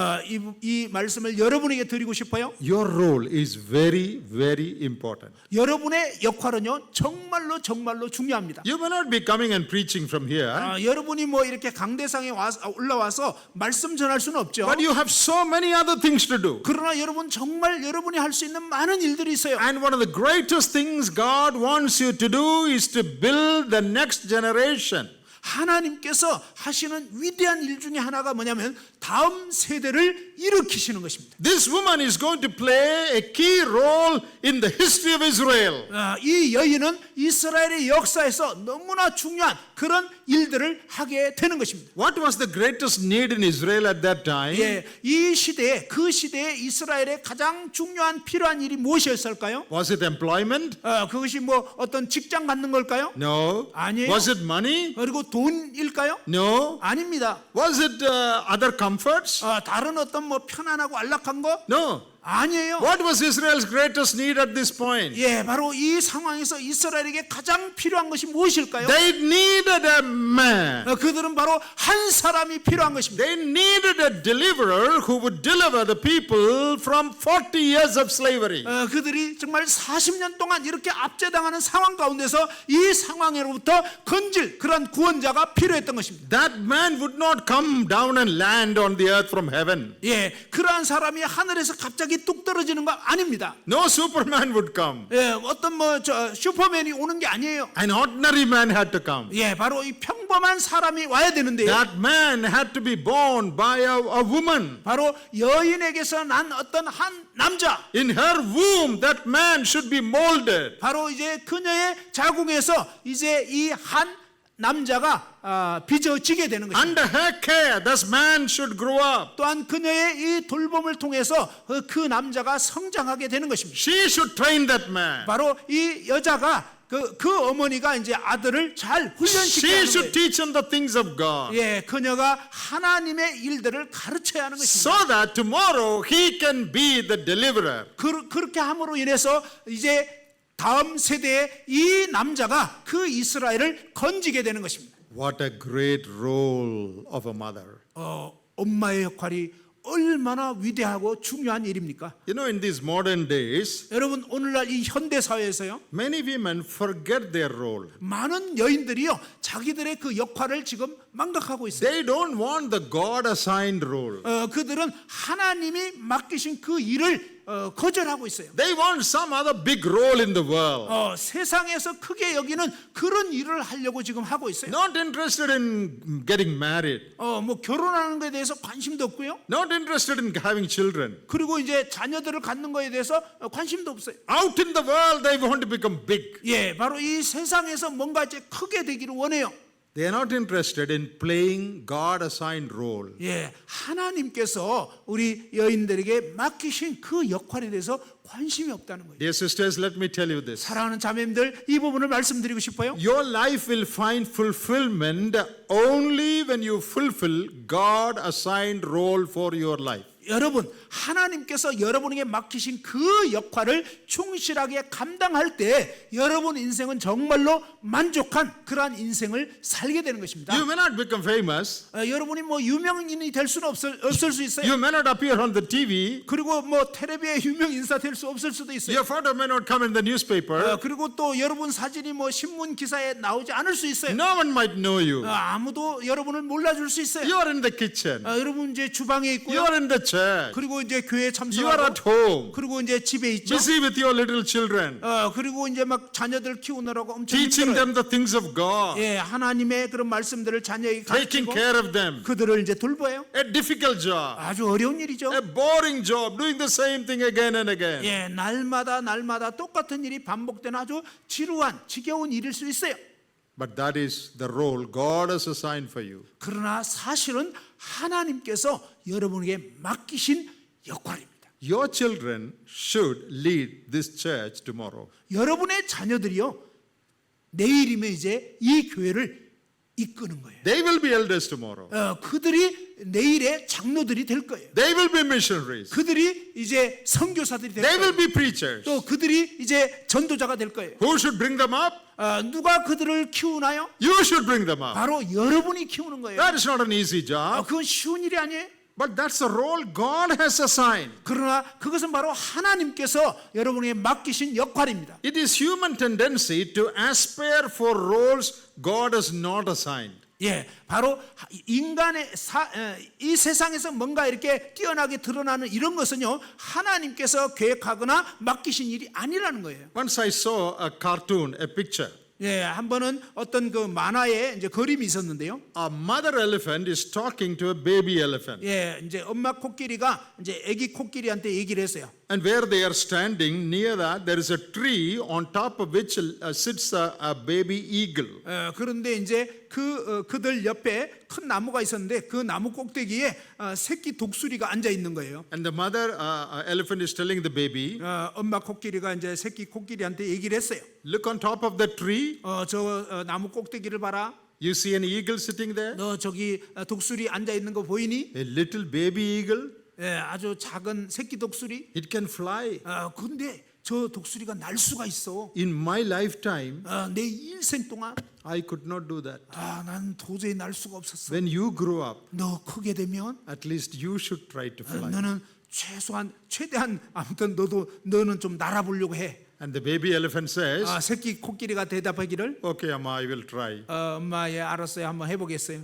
B: 이 말씀을 여러분에게 드리고 싶어요.
A: Your role is very, very important.
B: 여러분의 역할은요 정말로 중요합니다.
A: You may not be coming and preaching from here,
B: 여러분이 뭐 이렇게 강대상에 올라와서 말씀 전할 수는 없죠.
A: but you have so many other things to do.
B: 그러나 여러분 정말 여러분이 할 수 있는 많은 일들이 있어요.
A: And one of the greatest things God wants you to do is to build the next generation.
B: 하나님께서 하시는 위대한 일 중에 하나가 뭐냐면 다음 세대를 일으키시는 것입니다.
A: This woman is going to play a key role in the history of Israel.
B: 이 여인은 이스라엘의 역사에서 너무나 중요한 그런 일들을 하게 되는 것입니다.
A: What was the greatest need in Israel at that time?
B: 이 시대에 그 시대에 이스라엘의 가장 중요한 필요한 일이 무엇이었을까요?
A: Was it employment?
B: 그것이 뭐 어떤 직장 갖는 걸까요?
A: No.
B: 아니에요.
A: Was it money?
B: 그리고 돈일까요?
A: No.
B: 아닙니다.
A: Was it other comforts?
B: 다른 어떤 뭐 편안하고 안락한 거?
A: No.
B: 아니에요.
A: What was Israel's greatest need at this point?
B: 바로 이 상황에서 이스라엘에게 가장 필요한 것이 무엇일까요?
A: They needed a man.
B: 그들은 바로 한 사람이 필요한 것입니다.
A: They needed a deliverer who would deliver the people from 40 years of slavery.
B: 그들이 정말 40년 동안 이렇게 압제당하는 상황 가운데서 이 상황으로부터 건질 그런 구원자가 필요했던 것입니다.
A: That man would not come down and land on the earth from heaven.
B: 그러한 사람이 하늘에서 갑자기 뚝 떨어지는 거 아닙니다.
A: No Superman would come.
B: 어떤 슈퍼맨이 오는 게 아니에요.
A: An ordinary man had to come.
B: 바로 이 평범한 사람이 와야 되는데요.
A: That man had to be born by a woman.
B: 바로 여인에게서 난 어떤 한 남자.
A: In her womb, that man should be molded.
B: 바로 이제 그녀의 자궁에서 이제 이 한 남자가 빚어지게 되는 것입니다.
A: Under her care, this man should grow up.
B: 또한 그녀의 이 돌봄을 통해서 그 남자가 성장하게 되는 것입니다.
A: She should train that man.
B: 바로 이 여자가 그 어머니가 이제 아들을 잘 훈련시켜야
A: She
B: 하는
A: should
B: 거예요.
A: teach him the things of God.
B: 그녀가 하나님의 일들을 가르쳐야 하는 것입니다.
A: So that tomorrow he can be the deliverer.
B: 그렇게 함으로 인해서 이제 다음 세대에 이 남자가 그 이스라엘을 건지게 되는 것입니다.
A: What a great role of a mother.
B: 엄마의 역할이 얼마나 위대하고 중요한 일입니까?
A: You know, in these modern days,
B: 여러분 오늘날 이 현대 사회에서요.
A: many women forget their role.
B: 많은 여인들이요. 자기들의 그 역할을 지금 망각하고 있어요.
A: They don't want the God-assigned role.
B: 그들은 하나님이 맡기신 그 일을 거절하고 있어요.
A: They want some other big role in the world.
B: 세상에서 크게 여기는 그런 일을 하려고 지금 하고 있어요.
A: Not interested in getting married.
B: 뭐 결혼하는 것에 대해서 관심도 없고요.
A: Not interested in having children.
B: 그리고 이제 자녀들을 갖는 것에 대해서 관심도 없어요.
A: Out in the world, they want to become big.
B: 예, 바로 이 세상에서 뭔가 이제 크게 되기를 원해요.
A: They are not interested in playing God-assigned role.
B: 예, 하나님께서 우리 여인들에게 맡기신 그 역할에 대해서 관심이 없다는 거예요.
A: Dear sisters, let me tell you this.
B: 사랑하는 자매님들, 이 부분을 말씀드리고 싶어요.
A: Your life will find fulfillment only when you fulfill God-assigned role for your life.
B: 여러분, 하나님께서 여러분에게 맡기신 그 역할을 충실하게 감당할 때 여러분 인생은 정말로 만족한 그러한 인생을 살게 되는 것입니다.
A: You may not become famous.
B: 여러분이 뭐 유명인이 될 수는 없을 수 있어요.
A: You may not appear on the TV.
B: 그리고 뭐 텔레비에 유명 인사 될 수 없을 수도 있어요.
A: Your photo may not come in the newspaper.
B: 그리고 또 여러분 사진이 뭐 신문 기사에 나오지 않을 수 있어요.
A: No one might know you.
B: 아무도 여러분을 몰라줄 수 있어요.
A: You are in the kitchen.
B: 여러분 이제 주방에
A: You
B: 있고요.
A: are in the church.
B: 그리고 이제 교회
A: You are at
B: 참석하고
A: home.
B: 그리고 이제 집에 있죠.
A: Busy with your little children.
B: 그리고 이제 막 자녀들 키우느라고 엄청
A: Teaching
B: 힘들어요.
A: them the things of God.
B: 예, 하나님의 그런 말씀들을 자녀에게
A: Taking
B: 가르치고
A: care of them.
B: 그들을 이제 돌봐요.
A: A difficult job.
B: 아주 어려운 일이죠.
A: A boring job. Doing the same thing again and again.
B: 예, 날마다 똑같은 일이 반복되는 아주 지루한 지겨운 일일 수 있어요.
A: But that is the role God has assigned for you.
B: 그러나 사실은 하나님께서 여러분에게 맡기신 역할입니다.
A: Your children should lead this church tomorrow.
B: 여러분의 자녀들이요, 내일이면 이제 이 교회를 이끄는 거예요.
A: They will be elders tomorrow.
B: 그들이 내일의 장로들이 될 거예요.
A: They will be missionaries.
B: 그들이 이제 선교사들이 될
A: They
B: 거예요.
A: will be preachers.
B: 또 그들이 이제 전도자가 될 거예요.
A: Who should bring them up?
B: 누가 그들을 키우나요?
A: You should bring them up.
B: 바로 여러분이 키우는 거예요.
A: That is not an easy job.
B: 그건 쉬운 일이 아니에요.
A: But that's the role God has assigned.
B: 그러나 그것은 바로 하나님께서 여러분에게 맡기신 역할입니다.
A: It is human tendency to aspire for roles God has not assigned.
B: 예, 바로 인간의 이 세상에서 뭔가 이렇게 뛰어나게 드러나는 이런 것은요, 하나님께서 계획하거나 맡기신 일이 아니라는 거예요.
A: Once I saw a cartoon, a picture.
B: 예, 한 번은 어떤 그 만화에 이제 그림이 있었는데요.
A: A mother elephant is talking to a baby elephant.
B: 예, 이제 엄마 코끼리가 이제 아기 코끼리한테 얘기를 했어요.
A: And where they are standing, near that, there is a tree on top of which sits a baby eagle.
B: 그런데 이제 그들 옆에 큰 나무가 있었는데 그 나무 꼭대기에 새끼 독수리가 앉아 있는 거예요.
A: And the mother elephant is telling the baby,
B: 엄마 코끼리가 이제 새끼 코끼리한테 얘기를 했어요.
A: look on top of the tree.
B: 저 나무 꼭대기를 봐라.
A: You see an eagle sitting there?
B: 너 저기 독수리 앉아 있는 거 보이니?
A: A little baby eagle.
B: 예, 아주 작은 새끼 독수리.
A: It can fly.
B: 근데 저 독수리가 날 수가 있어.
A: In my lifetime,
B: 내 일생 동안
A: I could not do that.
B: 난 도저히 날 수가 없었어.
A: When you grow up,
B: 너 크게 되면
A: at least you should try to fly.
B: 너는 최대한 아무튼 너는 좀 날아보려고 해.
A: And the baby elephant says,
B: 새끼 코끼리가 대답하기를
A: okay, Amma, I will try.
B: 엄마 예 알았어요. 한번 해보겠어요.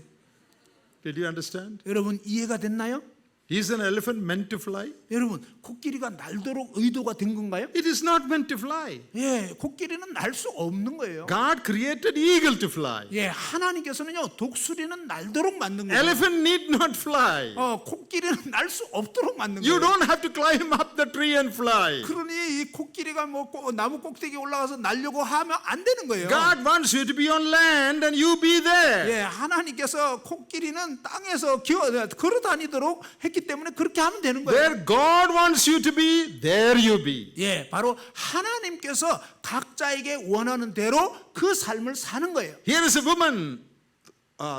A: Did you understand?
B: 여러분 이해가 됐나요?
A: Is an elephant meant to fly?
B: 여러분 코끼리가 날도록 의도가 된 건가요?
A: It is not meant to fly.
B: 예, 코끼리는 날 수 없는 거예요.
A: God created eagle to fly.
B: 예, 하나님께서는요 독수리는 날도록 만든 거예요.
A: Elephant need not fly.
B: 코끼리는 날 수 없도록 만든
A: You
B: 거예요.
A: don't have to climb up the tree and fly.
B: 그러니 이 코끼리가 뭐 나무 꼭대기 올라가서 날려고 하면 안 되는 거예요.
A: God wants you to be on land and you be there.
B: 예, 하나님께서 코끼리는 땅에서 걸어 다니도록 했기 때문에 그렇게 하면 되는 거예요.
A: Where God wants you to be, there you be.
B: 예, 바로 하나님께서 각자에게 원하는 대로 그 삶을 사는 거예요.
A: Here is a woman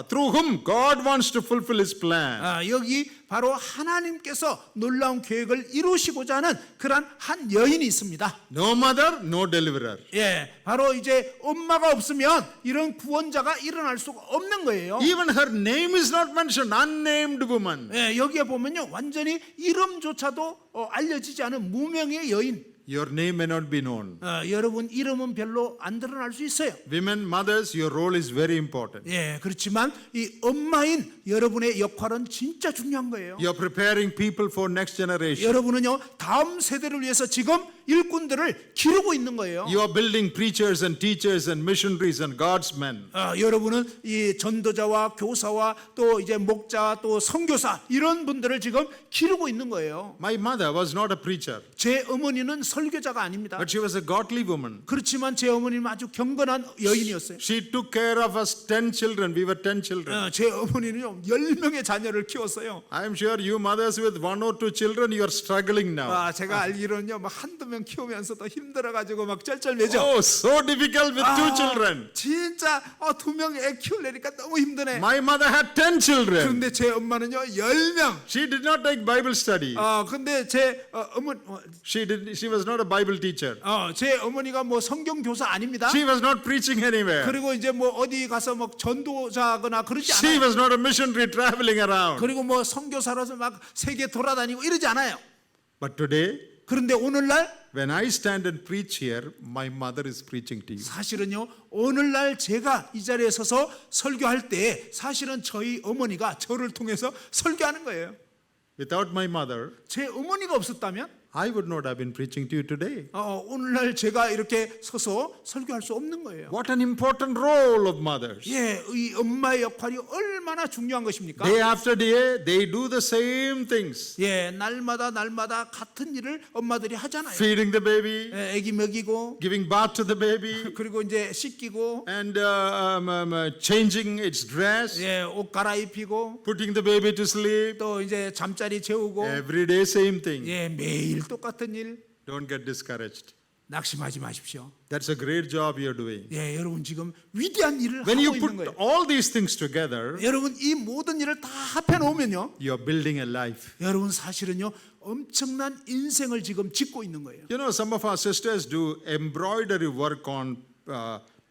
A: through whom God wants to fulfill His plan.
B: 여기 바로 하나님께서 놀라운 계획을 이루시고자 하는 그런 한 여인이 있습니다.
A: No mother, no deliverer.
B: 예, 바로 이제 엄마가 없으면 이런 구원자가 일어날 수가 없는 거예요.
A: Even her name is not mentioned, unnamed woman.
B: 예, 여기에 보면요 완전히 이름조차도 알려지지 않은 무명의 여인.
A: your name may not be known.
B: 여러분 이름은 별로 안 드러날 수 있어요.
A: Women, mothers, your role is very important.
B: 예, 그렇지만 이 엄마인 여러분의 역할은 진짜 중요한 거예요.
A: You're preparing people for next generation.
B: 여러분은요 다음 세대를 위해서 지금 일꾼들을 기르고 있는 거예요.
A: You are building preachers and teachers and missionaries and God's men.
B: 여러분은 이 전도자와 교사와 또 이제 목자 또 선교사 이런 분들을 지금 기르고 있는 거예요.
A: My mother was not a preacher,
B: 제 어머니는 설교자가 아닙니다.
A: but she was a godly woman.
B: 그렇지만 제 어머니는 아주 경건한 여인이었어요.
A: She took care of us 10 children. We were 10 children.
B: 제 어머니는요 10명의 자녀를 키웠어요.
A: I am sure you mothers with 1 or 2 children, you are struggling now.
B: 제가 알기로는요 막 한두 명 키우면서도 힘들어가지고 막 쩔쩔매죠.
A: Oh, so difficult with 2 children.
B: 진짜 2명 애 키우려니까 너무 힘드네.
A: My mother had 10 children.
B: 그런데 제 엄마는요 10명.
A: She did not take Bible study.
B: 근데 제 어머니
A: She was not a Bible teacher.
B: 제 어머니가 뭐 성경 교사 아닙니다.
A: She was not preaching anywhere.
B: 그리고 이제 뭐 어디 가서 뭐 전도자거나 그러지
A: She
B: 않아요.
A: was not a missionary traveling around.
B: 그리고 뭐 선교사로서 막 세계 돌아다니고 이러지 않아요.
A: But today,
B: 그런데 오늘날
A: when I stand and preach here, my mother is preaching to you.
B: 사실은요 오늘날 제가 이 자리에 서서 설교할 때 사실은 저희 어머니가 저를 통해서 설교하는 거예요.
A: Without my mother,
B: 제 어머니가 없었다면
A: I would not have been preaching to you today.
B: 오늘날 제가 이렇게 서서 설교할 수 없는 거예요.
A: What an important role of mothers.
B: 예, 이 엄마의 역할이 얼마나 중요한 것입니까?
A: Day after day, they do the same things.
B: 예, 날마다 같은 일을 엄마들이 하잖아요.
A: Feeding the baby,
B: 예, 아기 먹이고
A: giving birth to the baby,
B: 그리고 이제 씻기고
A: and changing its dress,
B: 예, 옷 갈아입히고
A: putting the baby to sleep.
B: 또 이제 잠자리 재우고
A: Every day, same thing.
B: 예, 매일 똑같은 일.
A: Don't get discouraged.
B: 낙심하지 마십시오.
A: That's a great job you're doing.
B: 예, 여러분 지금 위대한 일을
A: When you
B: 하고 있는
A: put
B: 거예요.
A: all these things together,
B: 여러분 이 모든 일을 다 합해 놓으면요.
A: you're building a life.
B: 여러분 사실은요. 엄청난 인생을 지금 짓고 있는 거예요.
A: You know, some of our sisters do embroidery work on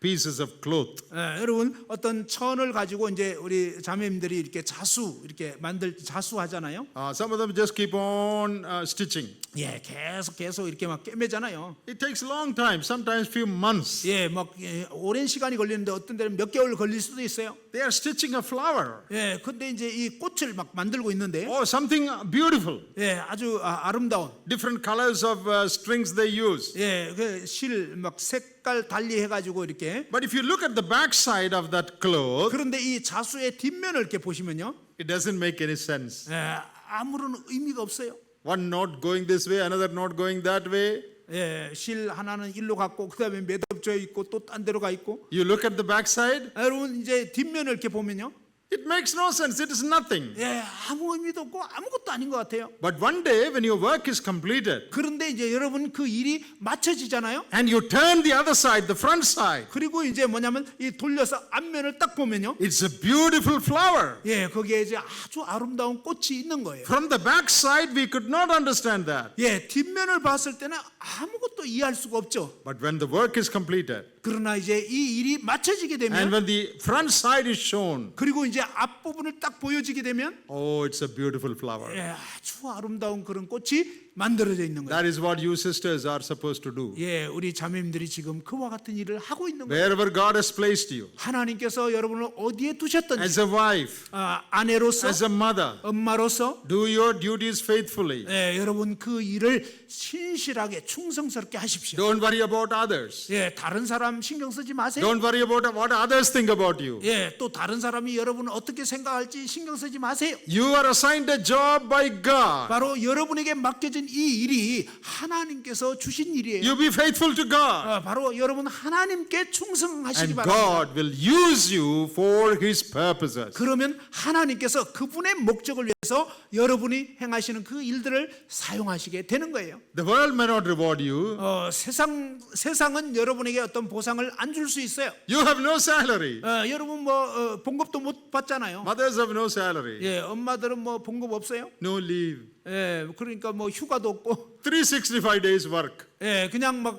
A: pieces of cloth.
B: 예, 여러분 어떤 천을 가지고 이제 우리 자매님들이 이렇게 자수 이렇게 자수하잖아요.
A: Some of them just keep on stitching.
B: 예, 계속 이렇게 막 꿰매잖아요.
A: It takes a long time, sometimes few months.
B: 예, 막 오랜 시간이 걸리는데 어떤 데는 몇 개월 걸릴 수도 있어요.
A: They are stitching a flower
B: 예, 근데 이제 이 꽃을 막 만들고 있는데,
A: or something beautiful.
B: 예, 아주 아름다운,
A: Different colors of strings they use.
B: 예, 그 실 막 색깔 달리 해가지고 이렇게.
A: But if you look at the back side of that cloth,
B: 그런데 이 자수의 뒷면을 이렇게 보시면요,
A: it doesn't make any sense.
B: 예, 아무런 의미가 없어요.
A: One knot going this way, another knot going that way.
B: 예, 실 하나는 일로 갔고 그다음에 매듭져 있고 또 딴 데로 가 있고.
A: You look at the back side,
B: 여러분 이제 뒷면을 이렇게 보면요,
A: it makes no sense. It is nothing.
B: 예, 아무 의미도 없고 아무것도 아닌 것 같아요.
A: But one day when your work is completed
B: 그런데 이제 여러분 그 일이 맞춰지잖아요.
A: and you turn the other side, the front side,
B: 그리고 이제 뭐냐면 이 돌려서 앞면을 딱 보면요,
A: it's a beautiful flower.
B: 예, 거기에 이제 아주 아름다운 꽃이 있는 거예요.
A: From the back side, we could not understand that.
B: 예, 뒷면을 봤을 때는 아무것도 이해할 수가 없죠.
A: But when the work is completed
B: 그러나 이제 이 일이 맞춰지게
A: and
B: 되면,
A: when the front side is shown,
B: 그리고 이제 앞부분을 딱 보여지게 되면,
A: oh, it's a beautiful flower.
B: 예, 아주 아름다운 그런 꽃이 만들어져 있는 거예요.
A: That is what you sisters are supposed to do.
B: 예, 우리 자매님들이 지금 그와 같은 일을 하고 있는 거예요.
A: Wherever God has placed you,
B: 하나님께서 여러분을 어디에 두셨든지,
A: as a wife,
B: 아내로서,
A: as a mother,
B: 엄마로서,
A: do your duties faithfully.
B: 예, 여러분 그 일을 신실하게 충성스럽게 하십시오.
A: Don't worry about others.
B: 예, 다른 사람 신경 쓰지 마세요.
A: Don't worry about what others think about you.
B: 예, 또 다른 사람이 여러분을 어떻게 생각할지 신경 쓰지 마세요.
A: You are assigned a job by God.
B: 바로 여러분에게 맡겨진 이 일이 하나님께서 주신 일이에요.
A: You be faithful to God.
B: 바로 여러분 하나님께 충성하시기
A: And
B: 바랍니다.
A: God will use you for His purposes.
B: 그러면 하나님께서 그분의 목적을 위해서 여러분이 행하시는 그 일들을 사용하시게 되는 거예요.
A: The world may not reward you.
B: 세상은 여러분에게 어떤 보상을 안 줄 수 있어요.
A: You have no salary.
B: 여러분 뭐 봉급도 못 받잖아요.
A: Mothers have no salary.
B: 예, 엄마들은 뭐 봉급 없어요.
A: No leave.
B: 예, 그러니까 뭐 휴가도 없고
A: 365 days work,
B: 예, 그냥 막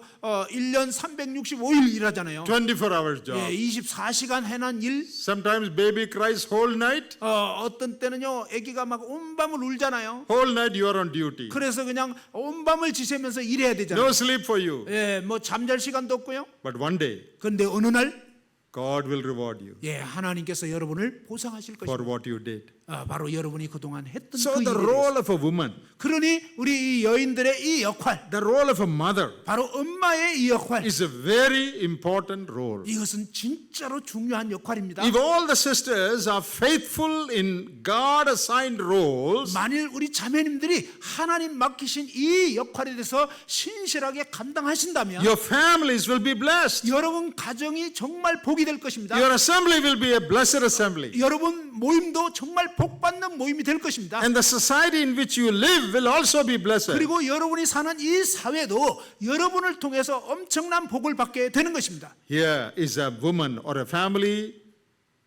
B: 1년 365일 일하잖아요.
A: 24 hours job.
B: 예, 24시간 해난 일.
A: Sometimes baby cries whole night.
B: 어떤 때는요, 아기가 막 온 밤을 울잖아요.
A: Whole night you are on duty.
B: 그래서 그냥 온 밤을 지새면서 일해야 되잖아요.
A: No sleep for you.
B: 예, 뭐 잠잘 시간도 없고요.
A: But one day,
B: 그런데 어느 날,
A: God will reward you
B: 예, 하나님께서 여러분을 보상하실
A: for
B: 것입니다.
A: what you did.
B: 바로 여러분이 그동안 했던
A: So
B: 그
A: the
B: 일에 대해서.
A: role of a woman,
B: 그러니 우리 이 여인들의 이 역할,
A: the role of a mother
B: 바로 엄마의 이 역할,
A: is a very important role.
B: 이것은 진짜로 중요한 역할입니다.
A: If all the sisters are faithful in God assigned roles,
B: 만일 우리 자매님들이 하나님 맡기신 이 역할에 대해서 신실하게 감당하신다면
A: your families will be blessed.
B: 여러분 가정이 정말 복이 될 것입니다.
A: Your assembly will be a blessed assembly.
B: 여러분 모임도 정말 복받는 모임이 될 것입니다.
A: And the society in which you live will also be blessed.
B: 그리고 여러분이 사는 이 사회도 여러분을 통해서 엄청난 복을 받게 되는 것입니다.
A: Here is a woman or a family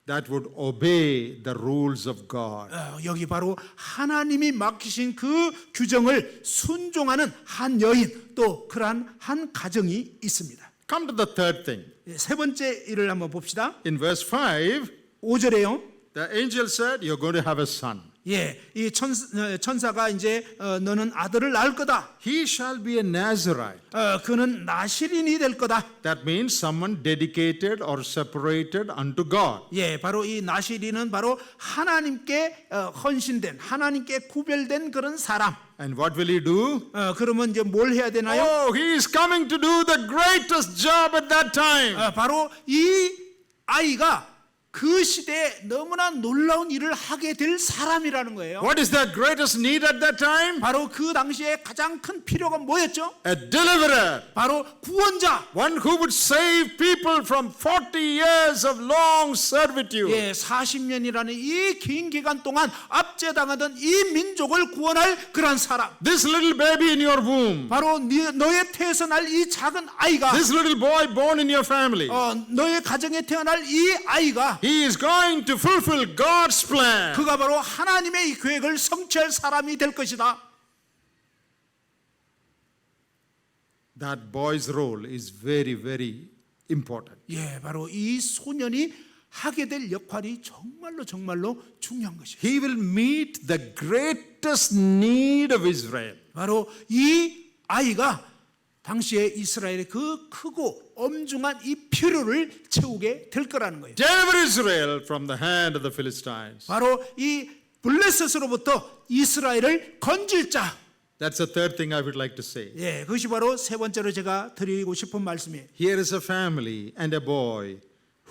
A: that would obey the rules of God.
B: 여기 바로 하나님이 맡기신 그 규정을 순종하는 한 여인, 또 그러한 한 가정이 있습니다.
A: Come to the third thing.
B: 세 번째 일을 한번 봅시다.
A: In verse 5,
B: 5절에요.
A: the angel said, you're going to have a son.
B: 예, 이 천사가 이제 너는 아들을 낳을 거다.
A: He shall be a Nazarite.
B: 그는 나실인이 될 거다.
A: That means someone dedicated or separated unto God.
B: 예, 바로 이 나실인은 바로 하나님께 헌신된, 하나님께 구별된 그런 사람.
A: And what will he do?
B: 그러면 이제 뭘 해야 되나요?
A: Oh, he is coming to do the greatest job at that time.
B: 바로 이 아이가 그 시대에 너무나 놀라운 일을 하게 될 사람이라는 거예요.
A: What is the greatest need at that time?
B: 바로 그 당시에 가장 큰 필요가 뭐였죠?
A: A deliverer.
B: 바로 구원자.
A: One who would save people from 40 years of long servitude.
B: 예, 40년이라는 이 긴 기간 동안 압제당하던 이 민족을 구원할 그런 사람.
A: This little baby in your womb.
B: 바로 너의 태에서 날 이 작은 아이가,
A: This little boy born in your family.
B: 너의 가정에 태어날 이 아이가,
A: He is going to fulfill God's plan.
B: 그가 바로 하나님의 이 계획을 성취할 사람이 될 것이다.
A: That boy's role is very, very important.
B: 예, 바로 이 소년이 하게 될 역할이 정말로 중요한 것입니다.
A: He will meet the greatest need of Israel.
B: 바로 이 아이가 당시에 이스라엘의 그 크고 엄중한 이 필요를 채우게 될 거라는 거예요.
A: Deliver Israel from the hand of the Philistines.
B: 바로 이 블레셋으로부터 이스라엘을 건질 자.
A: That's the third thing I would like to say.
B: 예, 그것이 바로 세 번째로 제가 드리고 싶은 말씀이에요.
A: Here is a family and a boy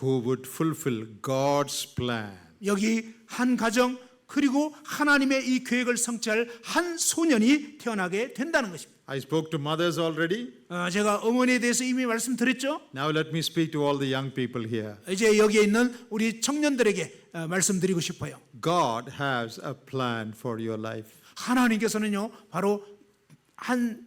A: who would fulfill God's plan.
B: 여기 한 가정 그리고 하나님의 이 계획을 성취할 한 소년이 태어나게 된다는 것입니다.
A: I spoke to mothers already.
B: 제가 어머니에 대해서 이미 말씀드렸죠.
A: Now let me speak to all the young people here.
B: 이제 여기에 있는 우리 청년들에게 말씀드리고 싶어요.
A: God has a plan for your life.
B: 하나님께서는요, 바로 한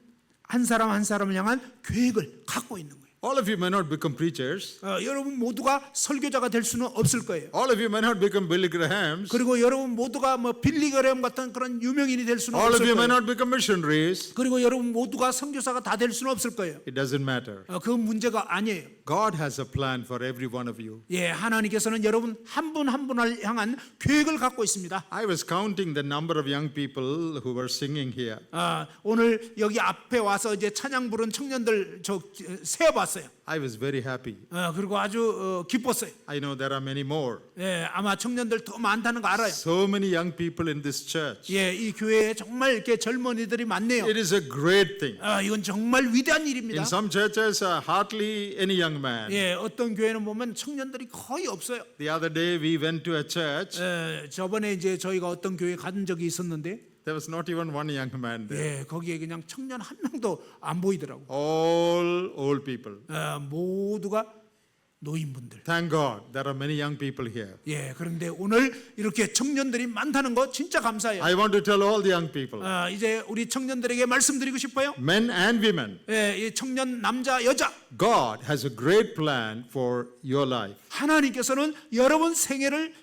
B: 사람 한 사람을 향한 계획을 갖고 있는 거예요.
A: All of you may not become preachers.
B: 여러분 모두가 설교자가 될 수는 없을 거예요.
A: All of you may not become Billy Grahams.
B: 그리고 여러분 모두가 뭐 빌리 그레엄 같은 그런 유명인이 될 수는
A: All of
B: 없을
A: you may
B: 거예요.
A: not become missionaries.
B: 그리고 여러분 모두가 선교사가 다 될 수는 없을 거예요.
A: It doesn't matter.
B: 그 문제가 아니에요.
A: God has a plan for every one of you.
B: 예, 하나님께서는 여러분 한 분 한 분을 향한 계획을 갖고 있습니다.
A: I was counting the number of young people who were singing here.
B: 오늘 여기 앞에 와서 이제 찬양 부른 청년들 저 세어봤어요.
A: I was very happy.
B: 그리고 아주 기뻤어요.
A: I know there are many more.
B: 예, 아마 청년들 더 많다는 거 알아요.
A: So many young people in this church.
B: 예, 이 교회에 정말 이렇게 젊은이들이 많네요.
A: It is a great thing.
B: 이건 정말 위대한 일입니다.
A: In some churches, hardly any young man.
B: 예, 어떤 교회는 보면 청년들이 거의 없어요.
A: The other day we went to a church.
B: 저번에 이제 저희가 어떤 교회 간 적이 있었는데,
A: There was not even one young man there.
B: 예, 거기에 그냥 청년 한 명도 안 보이더라고.
A: All old people.
B: 모두가 노인분들.
A: Thank God there are many young people here.
B: 예, 그런데 오늘 이렇게 청년들이 많다는 거 진짜 감사해요.
A: I want to tell all the young people,
B: 이제 우리 청년들에게 말씀드리고 싶어요.
A: men and women,
B: 예, 이 청년 남자 여자
A: God has a great plan for your life.
B: 하나님께서는 여러분 생애를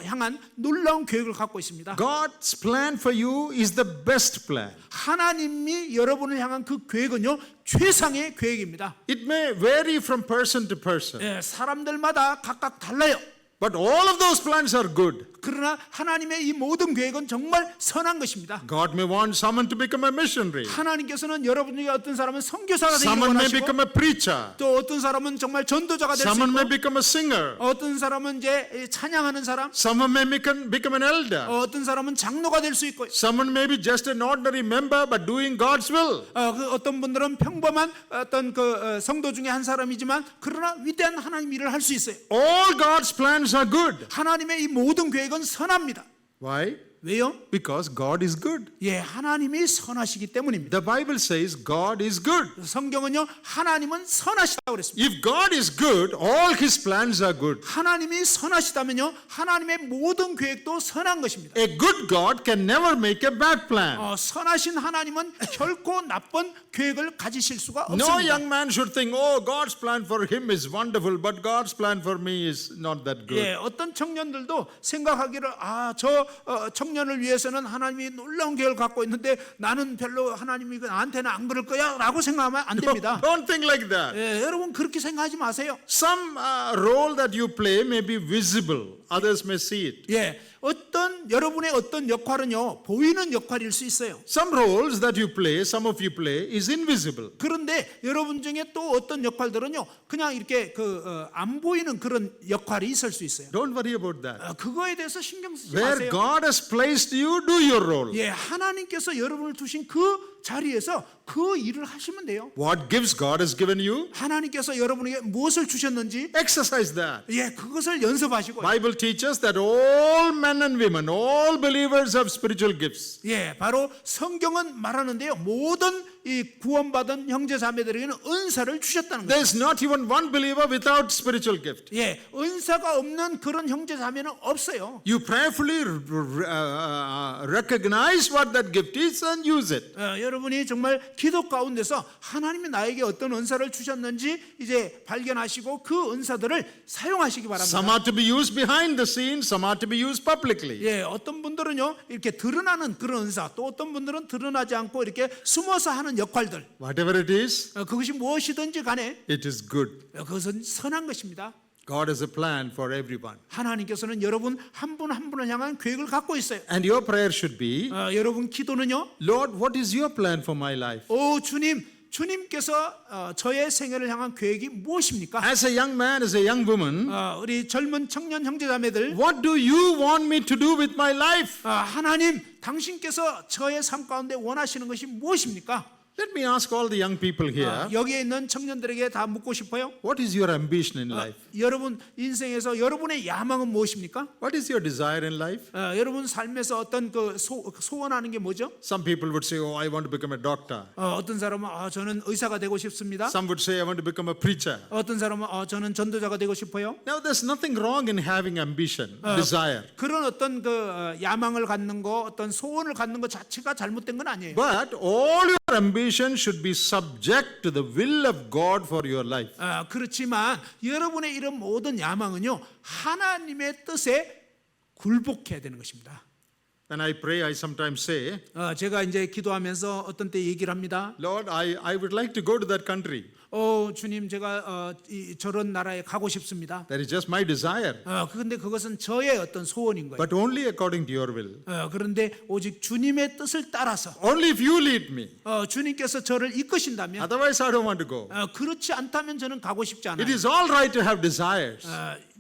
B: 향한 놀라운 계획을 갖고 있습니다.
A: God's plan for you is the best plan.
B: 하나님이 여러분을 향한 그 계획은요 최상의 계획입니다.
A: It may vary from person to person,
B: 예, 사람들마다 각각 달라요.
A: but all of those plans are good.
B: 그러나 하나님의 이 모든 계획은 정말 선한 것입니다.
A: God may want someone to become a missionary.
B: 하나님께서는 여러분 중에 어떤 사람은 선교사가 되기를
A: Someone may
B: 원하시고
A: become a preacher.
B: 또 어떤 사람은 정말 전도자가 될 수
A: Someone may
B: 있고
A: become a singer.
B: 어떤 사람은 이제 찬양하는 사람
A: Someone may become an elder.
B: 어떤 사람은 장로가 될 수 있고
A: Someone may be just an ordinary member but doing God's will.
B: 그 어떤 분들은 평범한 어떤 그 성도 중에 한 사람이지만 그러나 위대한 하나님 일을 할 수 있어요.
A: All God's plans are good.
B: 하나님의 이 모든 계획은 선합니다.
A: Why?
B: 왜요?
A: Because God is good.
B: 예, 하나님이 선하시기 때문입니다.
A: The Bible says God is good.
B: 성경은요, 하나님은 선하시다고 그랬습니다.
A: If God is good, all His plans are good.
B: 하나님이 선하시다면요, 하나님의 모든 계획도 선한 것입니다.
A: A good God can never make a bad plan.
B: 선하신 하나님은 결코 나쁜 계획을 가지실 수가
A: No
B: 없습니다.
A: young man should think, oh, God's plan for him is wonderful, but God's plan for me is not that good.
B: 예, 어떤 청년들도 생각하기를 저 청년을 위해서는 하나님이 놀라운 계획을 갖고 있는데 나는 별로 하나님이 나한테는 안 그럴 거야라고 생각하면 안 됩니다.
A: Don't think like that.
B: 예, 여러분 그렇게 생각하지 마세요.
A: Some role that you play may be visible, others may see it.
B: 예, 어떤 여러분의 어떤 역할은요 보이는 역할일 수 있어요.
A: Some roles that you play, some of you play, is invisible.
B: 그런데 여러분 중에 또 어떤 역할들은요 그냥 이렇게 안 보이는 그런 역할이 있을 수 있어요.
A: Don't worry about that.
B: 그거에 대해서 신경 쓰지
A: Where
B: 마세요.
A: God has placed you, do your role.
B: 예, 하나님께서 여러분을 두신 그 자리에서 그 일을 하시면 돼요.
A: What gifts God has given you,
B: 하나님께서 여러분에게 무엇을 주셨는지
A: exercise that.
B: 예, 그것을 연습하시고
A: Bible teaches that all men and women, all believers have spiritual gifts.
B: 예, 바로 성경은 말하는데요. 모든 이 구원받은 형제 자매들에게는 은사를 주셨다는 거예요.
A: There's not even one believer without spiritual gift.
B: 예, 은사가 없는 그런 형제 자매는 없어요.
A: You prayerfully recognize what that gift is and use it.
B: 여러분이 정말 기도 가운데서 하나님이 나에게 어떤 은사를 주셨는지 이제 발견하시고 그 은사들을 사용하시기 바랍니다.
A: Some are to be used behind the scenes, some are to be used publicly.
B: 예, 어떤 분들은요 이렇게 드러나는 그런 은사, 또 어떤 분들은 드러나지 않고 이렇게 숨어서 하는 역할들,
A: Whatever it is,
B: 그것이 무엇이든지 간에
A: it is good.
B: 그것은 선한 것입니다.
A: God has a plan for everyone.
B: 하나님께서는 여러분 한 분 한 분을 향한 계획을 갖고 있어요.
A: And your prayer should be,
B: 여러분 기도는요,
A: Lord, what is your plan for my life?
B: 오 주님, 주님께서 저의 생애를 향한 계획이 무엇입니까?
A: As a young man, as a young woman,
B: 우리 젊은 청년 형제자매들,
A: what do you want me to do with my life?
B: 하나님, 당신께서 저의 삶 가운데 원하시는 것이 무엇입니까?
A: Let me ask all the young people here,
B: 여기에 있는 청년들에게 다 묻고 싶어요.
A: what is your ambition in life?
B: 여러분 인생에서 여러분의 야망은 무엇입니까?
A: What is your desire in life?
B: 여러분 삶에서 어떤 그 소원하는 게 뭐죠?
A: Some people would say, oh, I want to become a doctor.
B: 어떤 사람은 저는 의사가 되고 싶습니다.
A: Some would say, I want to become a preacher.
B: 어떤 사람은 저는 전도자가 되고 싶어요.
A: Now, there's nothing wrong in having ambition, desire.
B: 그런 어떤 그 야망을 갖는 거, 어떤 소원을 갖는 것 자체가 잘못된 건 아니에요.
A: But all your ambition should be subject to the will of God for your life.
B: 그렇지만 여러분의 이런 모든 야망은요 하나님의 뜻에 굴복해야 되는 것입니다.
A: When I pray, I sometimes say,
B: 제가 이제 기도하면서 어떤 때 얘기를 합니다.
A: Lord, I would like to go to that country.
B: 주님, 제가 저런 나라에 가고 싶습니다.
A: That is just my desire,
B: 그런데 그것은 저의 어떤 소원인 거예요.
A: but only according to your will.
B: 그런데 오직 주님의 뜻을 따라서
A: Only if you lead me.
B: 주님께서 저를 이끄신다면,
A: Otherwise, I don't want to go.
B: 그렇지 않다면 저는 가고 싶지 않아요.
A: It is all right to have desires,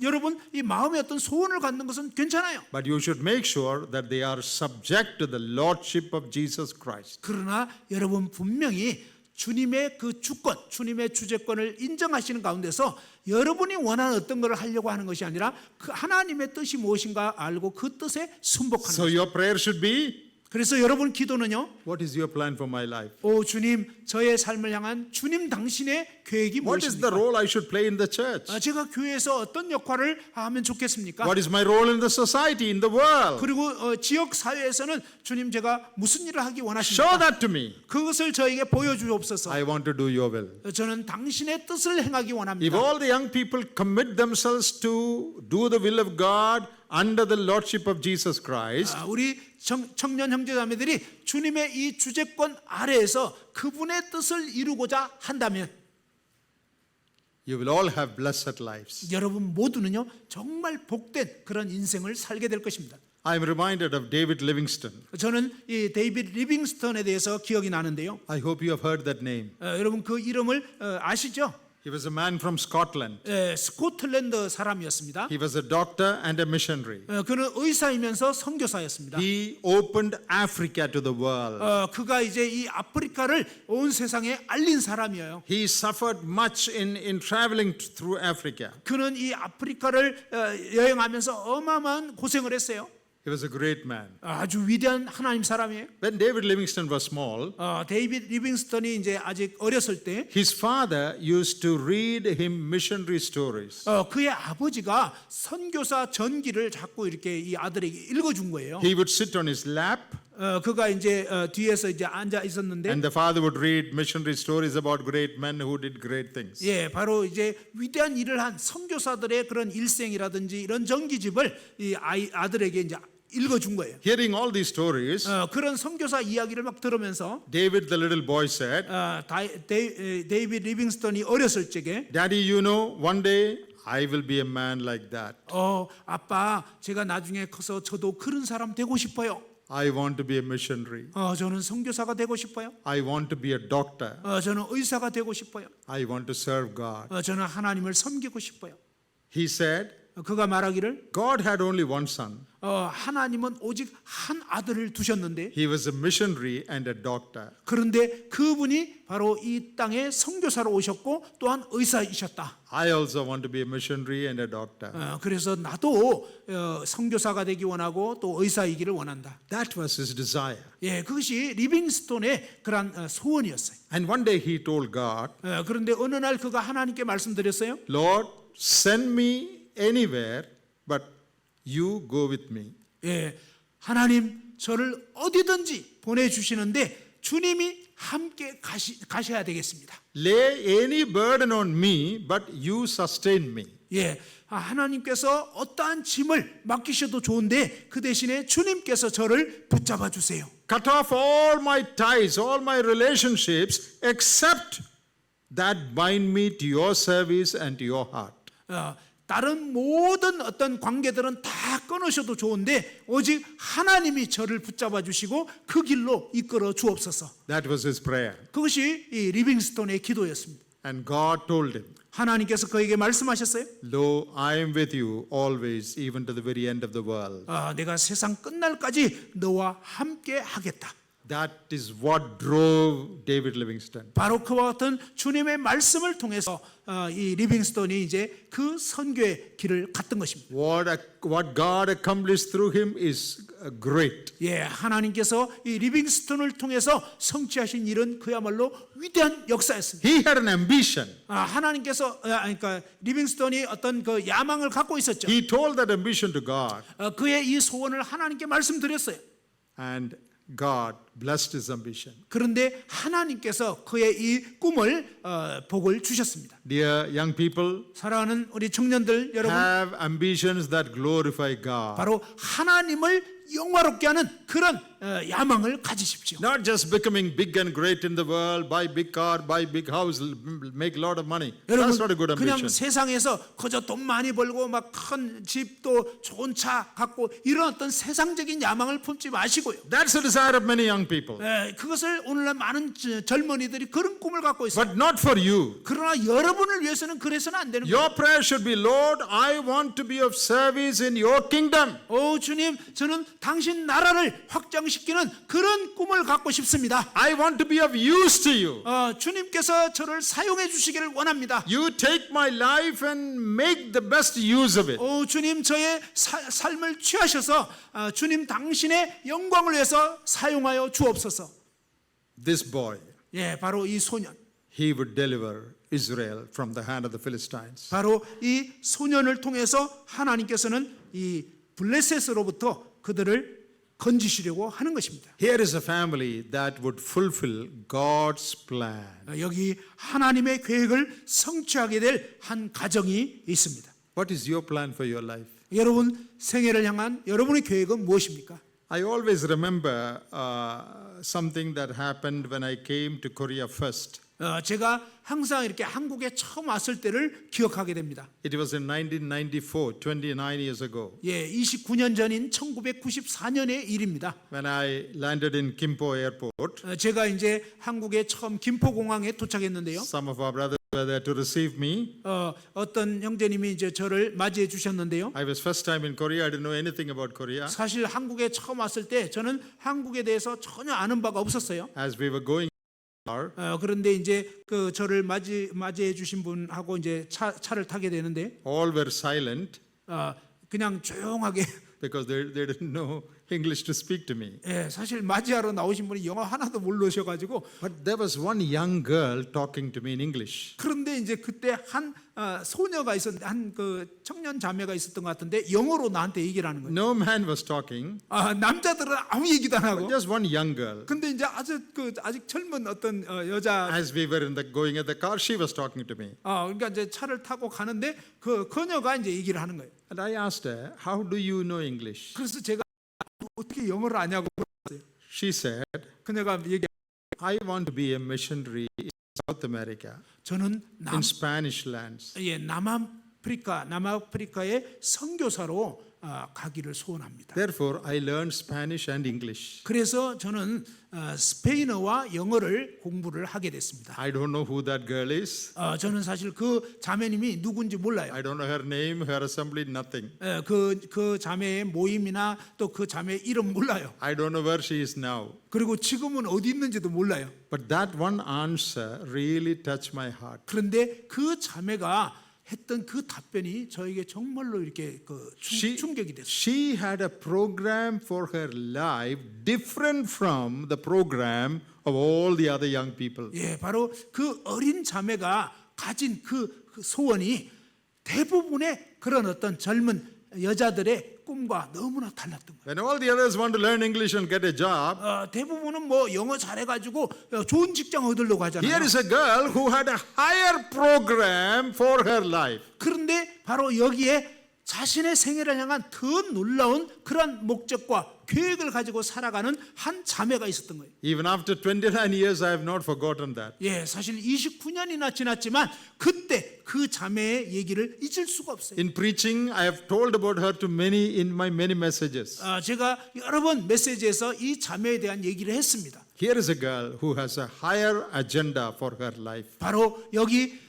B: 여러분 이 마음에 어떤 소원을 갖는 것은 괜찮아요.
A: but you should make sure that they are subject to the lordship of Jesus Christ.
B: 그러나 여러분 분명히 주님의 그 주권, 주님의 주재권을 인정하시는 가운데서 여러분이 원하는 어떤 것을 하려고 하는 것이 아니라 그 하나님의 뜻이 무엇인가 알고 그 뜻에 순복하는
A: So
B: 거죠.
A: your prayer should be,
B: 그래서 여러분 기도는요.
A: What is your plan for my life?
B: 오 주님, 저의 삶을 향한 주님 당신의 계획이
A: What is the
B: 무엇입니까?
A: role I should play in the church?
B: 제가 교회에서 어떤 역할을 하면 좋겠습니까?
A: What is my role in the society, in the world?
B: 그리고 지역 사회에서는 주님 제가 무슨 일을 하기
A: Show
B: 원하십니까?
A: that to me.
B: 그것을 저에게 보여주옵소서.
A: I want to do your will.
B: 저는 당신의 뜻을 행하기
A: If
B: 원합니다.
A: all the young people commit themselves to do the will of God under the lordship of Jesus Christ,
B: 우리 청년 형제자매들이 주님의 이 주재권 아래에서 그분의 뜻을 이루고자 한다면
A: you will all have blessed lives.
B: 여러분 모두는요 정말 복된 그런 인생을 살게 될 것입니다.
A: I am reminded of David Livingston.
B: 저는 이 데이비드 리빙스턴에 대해서 기억이 나는데요.
A: I hope you have heard that name.
B: 여러분 그 이름을 아시죠?
A: He was a man from Scotland.
B: 스코틀랜드 사람이었습니다.
A: He was a doctor and a missionary.
B: 그는 의사이면서 선교사였습니다.
A: He opened Africa to the world.
B: 그가 이제 이 아프리카를 온 세상에 알린 사람이에요.
A: He suffered much in traveling through Africa.
B: 그는 이 아프리카를 여행하면서 어마어마한 고생을 했어요.
A: He was a great man.
B: 아주 위대한 하나님 사람이에요.
A: When David Livingston was small,
B: 데이비드 리빙스턴이 이제 아직 어렸을 때
A: his father used to read him missionary stories.
B: 그의 아버지가 선교사 전기를 자꾸 이렇게 이 아들에게 읽어준 거예요.
A: He would sit on his lap,
B: 그가 이제 뒤에서 이제 앉아 있었는데,
A: and the father would read missionary stories about great men who did great things.
B: 예, 바로 이제 위대한 일을 한 선교사들의 그런 일생이라든지 이런 전기집을 이 아들에게 이제 읽어준 거예요.
A: Hearing all these stories,
B: 그런 선교사 이야기를 막 들으면서
A: David, the little boy, said,
B: 데이비드 리빙스턴이 어렸을 적에
A: Daddy, you know, one day I will be a man like that.
B: 아빠, 제가 나중에 커서 저도 그런 사람 되고 싶어요.
A: I want to be a missionary.
B: 저는 선교사가 되고 싶어요.
A: I want to be a doctor.
B: 저는 의사가 되고 싶어요.
A: I want to serve God.
B: 저는 하나님을 섬기고 싶어요.
A: He said,
B: 그가 말하기를
A: God had only one son.
B: 하나님은 오직 한 아들을 두셨는데,
A: He was a missionary and a doctor.
B: 그런데 그분이 바로 이 땅에 선교사로 오셨고 또한 의사이셨다.
A: I also want to be a missionary and a doctor.
B: 그래서 나도 선교사가 되기 원하고 또 의사이기를 원한다.
A: That was his desire.
B: 예, 그것이 리빙스톤의 그런 소원이었어요.
A: And one day he told God,
B: 그런데 어느 날 그가 하나님께 말씀드렸어요.
A: Lord, send me anywhere, but you go with me.
B: 예, 하나님 저를 어디든지 보내주시는데 주님이 함께 가셔야 되겠습니다.
A: Lay any burden on me, but you sustain me.
B: 예, 하나님께서 어떠한 짐을 맡기셔도 좋은데 그 대신에 주님께서 저를 붙잡아 주세요.
A: Cut off all my ties, all my relationships, except that bind me to your service and to your heart.
B: 다른 모든 어떤 관계들은 다 끊으셔도 좋은데 오직 하나님이 저를 붙잡아 주시고 그 길로 이끌어 주옵소서.
A: That was his prayer.
B: 그것이 이 리빙스톤의 기도였습니다.
A: And God told him,
B: 하나님께서 그에게 말씀하셨어요.
A: Lo, I am with you always, even to the very end of the world.
B: 내가 세상 끝날까지 너와 함께 하겠다.
A: That is what drove David Livingston.
B: 바로 그와 같은 주님의 말씀을 통해서 이 리빙스톤이 이제 그 선교의 길을 갔던 것입니다.
A: What God accomplished through him is great.
B: 예, 하나님께서 이 리빙스톤을 통해서 성취하신 일은 그야말로 위대한 역사였습니다.
A: He had an ambition.
B: 하나님께서 그러니까 리빙스톤이 어떤 그 야망을 갖고 있었죠.
A: He told that ambition to God,
B: 그의 이 소원을 하나님께 말씀드렸어요.
A: and God blessed his ambition.
B: 그런데 하나님께서 그의 이 꿈을 복을 주셨습니다.
A: Dear young people,
B: 사랑하는 우리 청년들 여러분,
A: have ambitions that glorify God.
B: 바로 하나님을 영화롭게 하는 그런 야망을 가지십시오.
A: Not just becoming big and great in the world, buy big car, buy big house, make a lot of money.
B: 여러분,
A: That's not a good
B: 그냥
A: ambition.
B: 세상에서 그저 돈 많이 벌고 막 큰 집도 좋은 차 갖고 이런 어떤 세상적인 야망을 품지 마시고요.
A: That's the desire of many young people.
B: 그것을 오늘날 많은 젊은이들이 그런 꿈을 갖고 있어요.
A: But not for you.
B: 그러나 여러분을 위해서는 그래서는 안 되는 거예요.
A: Your prayer should be, Lord, I want to be of service in your kingdom.
B: 주님, 저는 당신 나라를 성장시키는 그런 꿈을 갖고 싶습니다.
A: I want to be of use to you.
B: 주님께서 저를 사용해 주시기를 원합니다.
A: You take my life and make the best use of it.
B: 주님 저의 삶을 취하셔서 주님 당신의 영광을 위해서 사용하여 주옵소서.
A: This boy,
B: 예, 바로 이 소년.
A: he would deliver Israel from the hand of the Philistines.
B: 바로 이 소년을 통해서 하나님께서는 이 블레셋으로부터 그들을 건지시려고 하는 것입니다.
A: Here is a family that would fulfill God's plan.
B: 여기 하나님의 계획을 성취하게 될 한 가정이 있습니다.
A: What is your plan for your life?
B: 여러분 생애를 향한 여러분의 계획은 무엇입니까?
A: I always remember something that happened when I came to Korea first.
B: 제가 항상 이렇게 한국에 처음 왔을 때를 기억하게 됩니다.
A: It was in 1994, 29 years ago,
B: 예, 29년 전인 1994년의 일입니다.
A: when I landed in Gimpo Airport.
B: 제가 이제 한국에 처음 김포공항에 도착했는데요.
A: Some of our brothers were there to receive me.
B: 어떤 형제님이 이제 저를 맞이해 주셨는데요.
A: I was first time in Korea. I didn't know anything about Korea.
B: 사실 한국에 처음 왔을 때 저는 한국에 대해서 전혀 아는 바가 없었어요.
A: As we were going,
B: 그런데 이제 그 저를 맞이해 주신 분하고 이제 차를 타게 되는데
A: all were silent
B: 그냥 조용하게
A: because they didn't know English to speak to me.
B: 예, 사실 맞이하러 나오신 분이 영어 하나도 모르셔가지고
A: But there was one young girl talking to me in English.
B: 그런데 이제 그때 한 소녀가 있었는데 한 그 청년 자매가 있었던 것 같은데 영어로 나한테 얘기를 하는 거예요.
A: No man was talking,
B: 남자들은 아무 얘기도 안 하고.
A: just one young girl.
B: 근데 이제 아직 젊은 어떤 여자
A: As we were going at the car, she was talking to me.
B: 그러니까 이제 차를 타고 가는데 그 그녀가 이제 얘기를 하는 거예요.
A: And I asked her, "How do you know English?"
B: 그래서 제가 어떻게 영어를 아냐고 물었어요.
A: She said,
B: 그녀가 얘기
A: "I want to be a missionary in South America,
B: 저는
A: in Spanish lands."
B: 남아프리카의 선교사로 가기를 소원합니다.
A: Therefore, I learned Spanish and English.
B: 그래서 저는 스페인어와 영어를 공부를 하게 됐습니다.
A: I don't know who that girl is.
B: 저는 사실 그 자매님이 누군지 몰라요.
A: I don't know her name, her assembly, nothing.
B: 그 자매의 모임이나 또 그 자매의 이름 몰라요.
A: I don't know where she is now.
B: 그리고 지금은 어디 있는지도 몰라요.
A: But that one answer really touched my heart.
B: 그런데 그 자매가 했던 그 답변이 저에게 정말로 이렇게 충격이 됐어요.
A: She had a program for her life different from the program of all the other young people.
B: 예, 바로 그 어린 자매가 가진 그 소원이 대부분의 그런 어떤 젊은 여자들의 꿈과 너무나 달랐던 거예요.
A: When all the others want to learn English and get a job,
B: 대부분은 뭐 영어 잘해가지고 좋은 직장 얻으려고 하잖아요.
A: here is a girl who had a higher program for her life.
B: 그런데 바로 여기에 자신의 생애를 향한 더 놀라운 그런 목적과 계획을 가지고 살아가는 한 자매가 있었던 거예요.
A: Even after 29 years, I have not forgotten that.
B: 예, 사실 29년이나 지났지만 그때 그 자매의 얘기를 잊을 수가 없어요.
A: In preaching, I have told about her to many in my many messages.
B: 제가 여러 번 메시지에서 이 자매에 대한 얘기를 했습니다.
A: Here is a girl who has a higher agenda for her life.
B: 바로 여기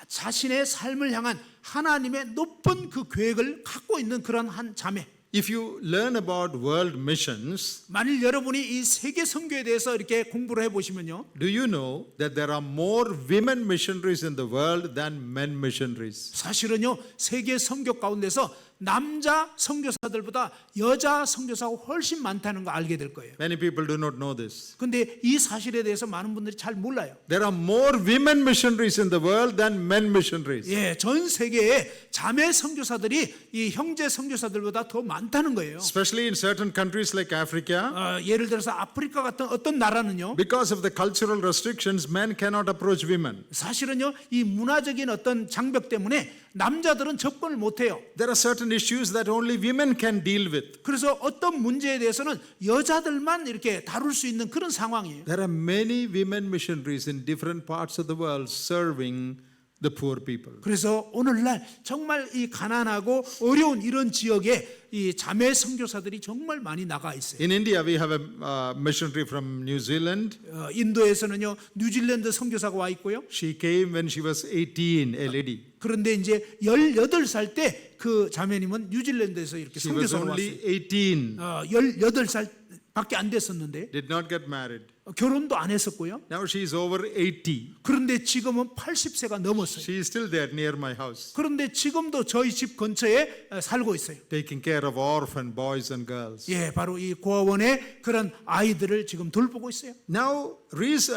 B: 자신의 삶을 향한 하나님의 높은 그 계획을 갖고 있는 그런 한 자매.
A: If you learn about world missions,
B: 만일 여러분이 이 세계 선교에 대해서 이렇게 공부를 해보시면요,
A: do you know that there are more women missionaries in the world than men missionaries?
B: 사실은요 세계 선교 가운데서 남자 선교사들보다 여자 선교사가 훨씬 많다는 거 알게 될 거예요.
A: Many people do not know this.
B: 근데 이 사실에 대해서 많은 분들이 잘 몰라요.
A: There are more women missionaries in the world than men missionaries.
B: 예, 전 세계에 자매 선교사들이 이 형제 선교사들보다 더 많다는 거예요.
A: Especially in certain countries like Africa,
B: 예를 들어서 아프리카 같은 어떤 나라는요,
A: because of the cultural restrictions, men cannot approach women.
B: 사실은요 이 문화적인 어떤 장벽 때문에 남자들은 접근을 못해요.
A: There are certain issues that only women can deal with.
B: 그래서 어떤 문제에 대해서는 여자들만 이렇게 다룰 수 있는 그런 상황이에요.
A: There are many women missionaries in different parts of the world serving the poor people.
B: 그래서 오늘날 정말 이 가난하고 어려운 이런 지역에 이 자매 선교사들이 정말 많이 나가 있어요.
A: In India, we have a missionary from New Zealand.
B: 인도에서는요 뉴질랜드 선교사가 와 있고요.
A: She came when she was 18, a lady.
B: 그런데 이제 18살 때 그 자매님은 뉴질랜드에서 이렇게
A: She was
B: 선교사로
A: only
B: 왔어요.
A: 18.
B: 18살 밖에 안 됐었는데
A: did not get married.
B: 결혼도 안 했었고요.
A: Now she is over 80.
B: 그런데 지금은 80세가 넘었어요.
A: She is still there near my house,
B: 그런데 지금도 저희 집 근처에 살고 있어요.
A: taking care of orphan boys and girls.
B: 예, 바로 이 고아원의 그런 아이들을 지금 돌보고 있어요.
A: Now,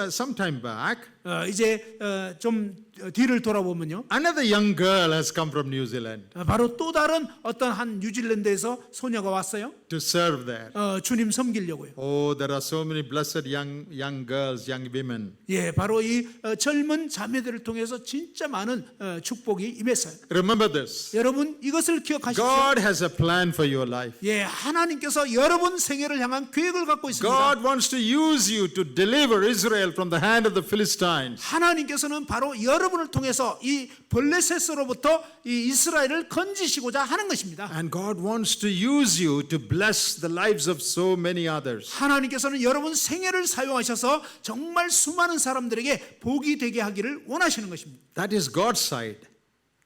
A: some time back,
B: 이제 좀 뒤를 돌아보면요,
A: another young girl has come from New Zealand
B: 바로 또 다른 어떤 한 뉴질랜드에서 소녀가 왔어요.
A: to serve there.
B: 주님 섬기려고요.
A: Oh, there are so many blessed young girls, young women.
B: 예, 바로 이 젊은 자매들을 통해서 진짜 많은 축복이 임했어요.
A: Remember this.
B: 여러분 이것을 기억하십시오.
A: God has a plan for your life.
B: 예, 하나님께서 여러분 생애를 향한 계획을 갖고 있습니다.
A: God wants to use you to deliver Israel from the hand of the Philistines.
B: 하나님께서는 바로 여러분을 통해서 이 블레셋으로부터 이 이스라엘을 건지시고자 하는 것입니다.
A: And God wants to use you to bless the lives of so many others.
B: 하나님께서는 여러분 생애를 사용하셔서 정말 수많은 사람들에게 복이 되게 하기를 원하시는 것입니다.
A: That is God's side.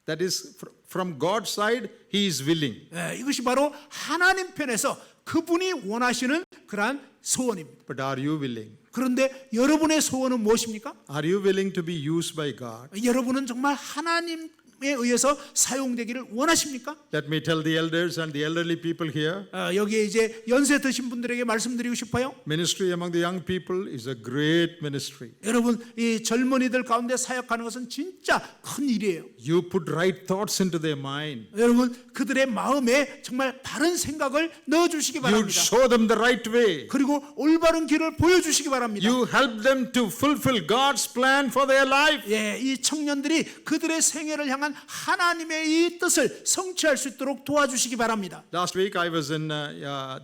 A: That is from God's side, He is willing.
B: 예, 이것이 바로 하나님 편에서 그분이 원하시는 그러한 소원입니다.
A: But are you willing?
B: 그런데 여러분의 소원은 무엇입니까?
A: Are you willing to be used by God?
B: 여러분은 정말 하나님에 의해서 사용되기를 원하십니까?
A: Let me tell the elders and the elderly people here.
B: 여기에 이제 연세 드신 분들에게 말씀드리고 싶어요.
A: Ministry among the young people is a great ministry.
B: 여러분 이 젊은이들 가운데 사역하는 것은 진짜 큰 일이에요.
A: You put right thoughts into their mind.
B: 여러분 그들의 마음에 정말 바른 생각을 넣어주시기
A: You
B: 바랍니다.
A: show them the right way.
B: 그리고 올바른 길을 보여주시기 바랍니다.
A: You help them to fulfill God's plan for their life.
B: 예, 이 청년들이 그들의 생애를 향한 하나님의 이 뜻을 성취할 수 있도록 도와주시기 바랍니다.
A: Last week I was in,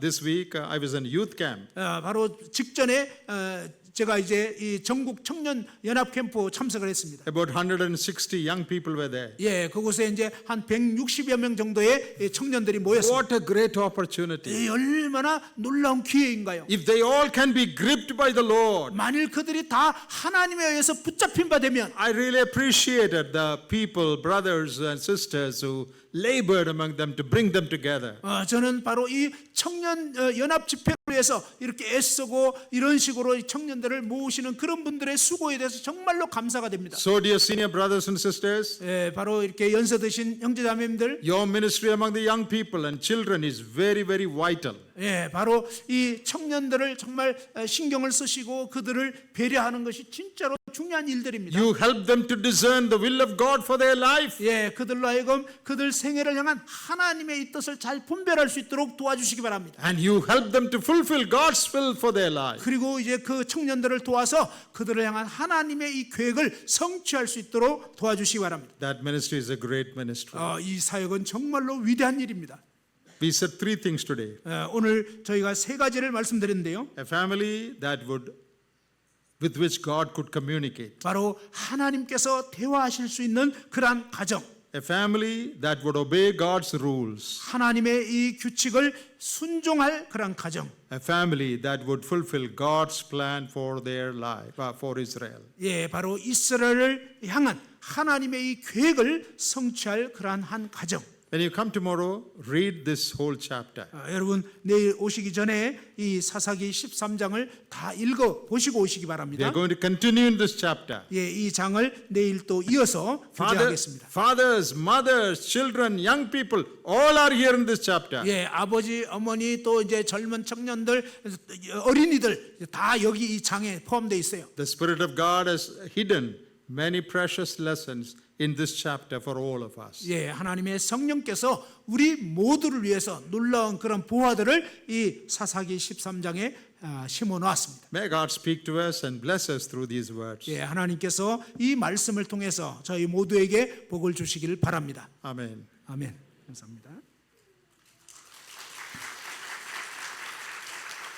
A: this week I was in youth camp.
B: 바로 직전에 제가 이제 이 전국 청년 연합 캠프 참석을 했습니다.
A: About 160 young people were there.
B: 예, 그곳에 이제 한 160여 명 정도의 청년들이 모였습니다.
A: What a great opportunity.
B: 얼마나 놀라운 기회인가요?
A: If they all can be gripped by the Lord.
B: 만일 그들이 다 하나님에 의해서 붙잡힌 바 되면
A: I really appreciated the people, brothers and sisters who labored among them to bring them together.
B: 저는 바로 이 청년 연합 집회를 위해서 이렇게 애쓰고 이런 식으로 이 청년들을 모으시는 그런 분들의 수고에 대해서 정말로 감사가 됩니다.
A: So dear senior brothers and sisters,
B: 예, 바로 이렇게 연세 드신 형제자매님들,
A: your ministry among the young people and children is very, very vital.
B: 예, 바로 이 청년들을 정말 신경을 쓰시고 그들을 배려하는 것이 진짜로 중요한 일들입니다.
A: You help them to discern the will of God for their life.
B: 예, 그들로 하여금 그들 생애를 향한 하나님의 이 뜻을 잘 분별할 수 있도록 도와주시기 바랍니다.
A: And you help them to fulfill God's will for their life.
B: 그리고 이제 그 청년들을 도와서 그들을 향한 하나님의 이 계획을 성취할 수 있도록 도와주시기 바랍니다.
A: That ministry is a great ministry.
B: 이 사역은 정말로 위대한 일입니다.
A: We said three things today.
B: 오늘 저희가 세 가지를 말씀드렸는데요.
A: A family that would, with which God could communicate.
B: 바로 하나님께서 대화하실 수 있는 그러한 가정.
A: A family that would obey God's rules.
B: 하나님의 이 규칙을 순종할 그러한 가정.
A: A family that would fulfill God's plan for their life, for Israel.
B: 예, 바로 이스라엘을 향한 하나님의 이 계획을 성취할 그러한 한 가정.
A: When you come tomorrow, read this whole chapter.
B: 여러분 내일 오시기 전에 이 사사기 13장을 다 읽어 보시고 오시기
A: We
B: 바랍니다.
A: are going to continue in this chapter.
B: 예, 이 장을 내일 또 이어서 교제하겠습니다.
A: Fathers, mothers, children, young people, all are here in this chapter.
B: 예, 아버지, 어머니 또 이제 젊은 청년들, 어린이들 다 여기 이 장에 포함되어 있어요.
A: The Spirit of God has hidden many precious lessons in this chapter for all of us.
B: 예, 하나님의 성령께서 우리 모두를 위해서 놀라운 그런 보화들을 이 사사기 13장에 심어 놓았습니다.
A: May God speak to us and bless us through these words.
B: 예, 하나님께서 이 말씀을 통해서 저희 모두에게 복을 주시기를 바랍니다.
A: Amen.
B: 아멘. 감사합니다.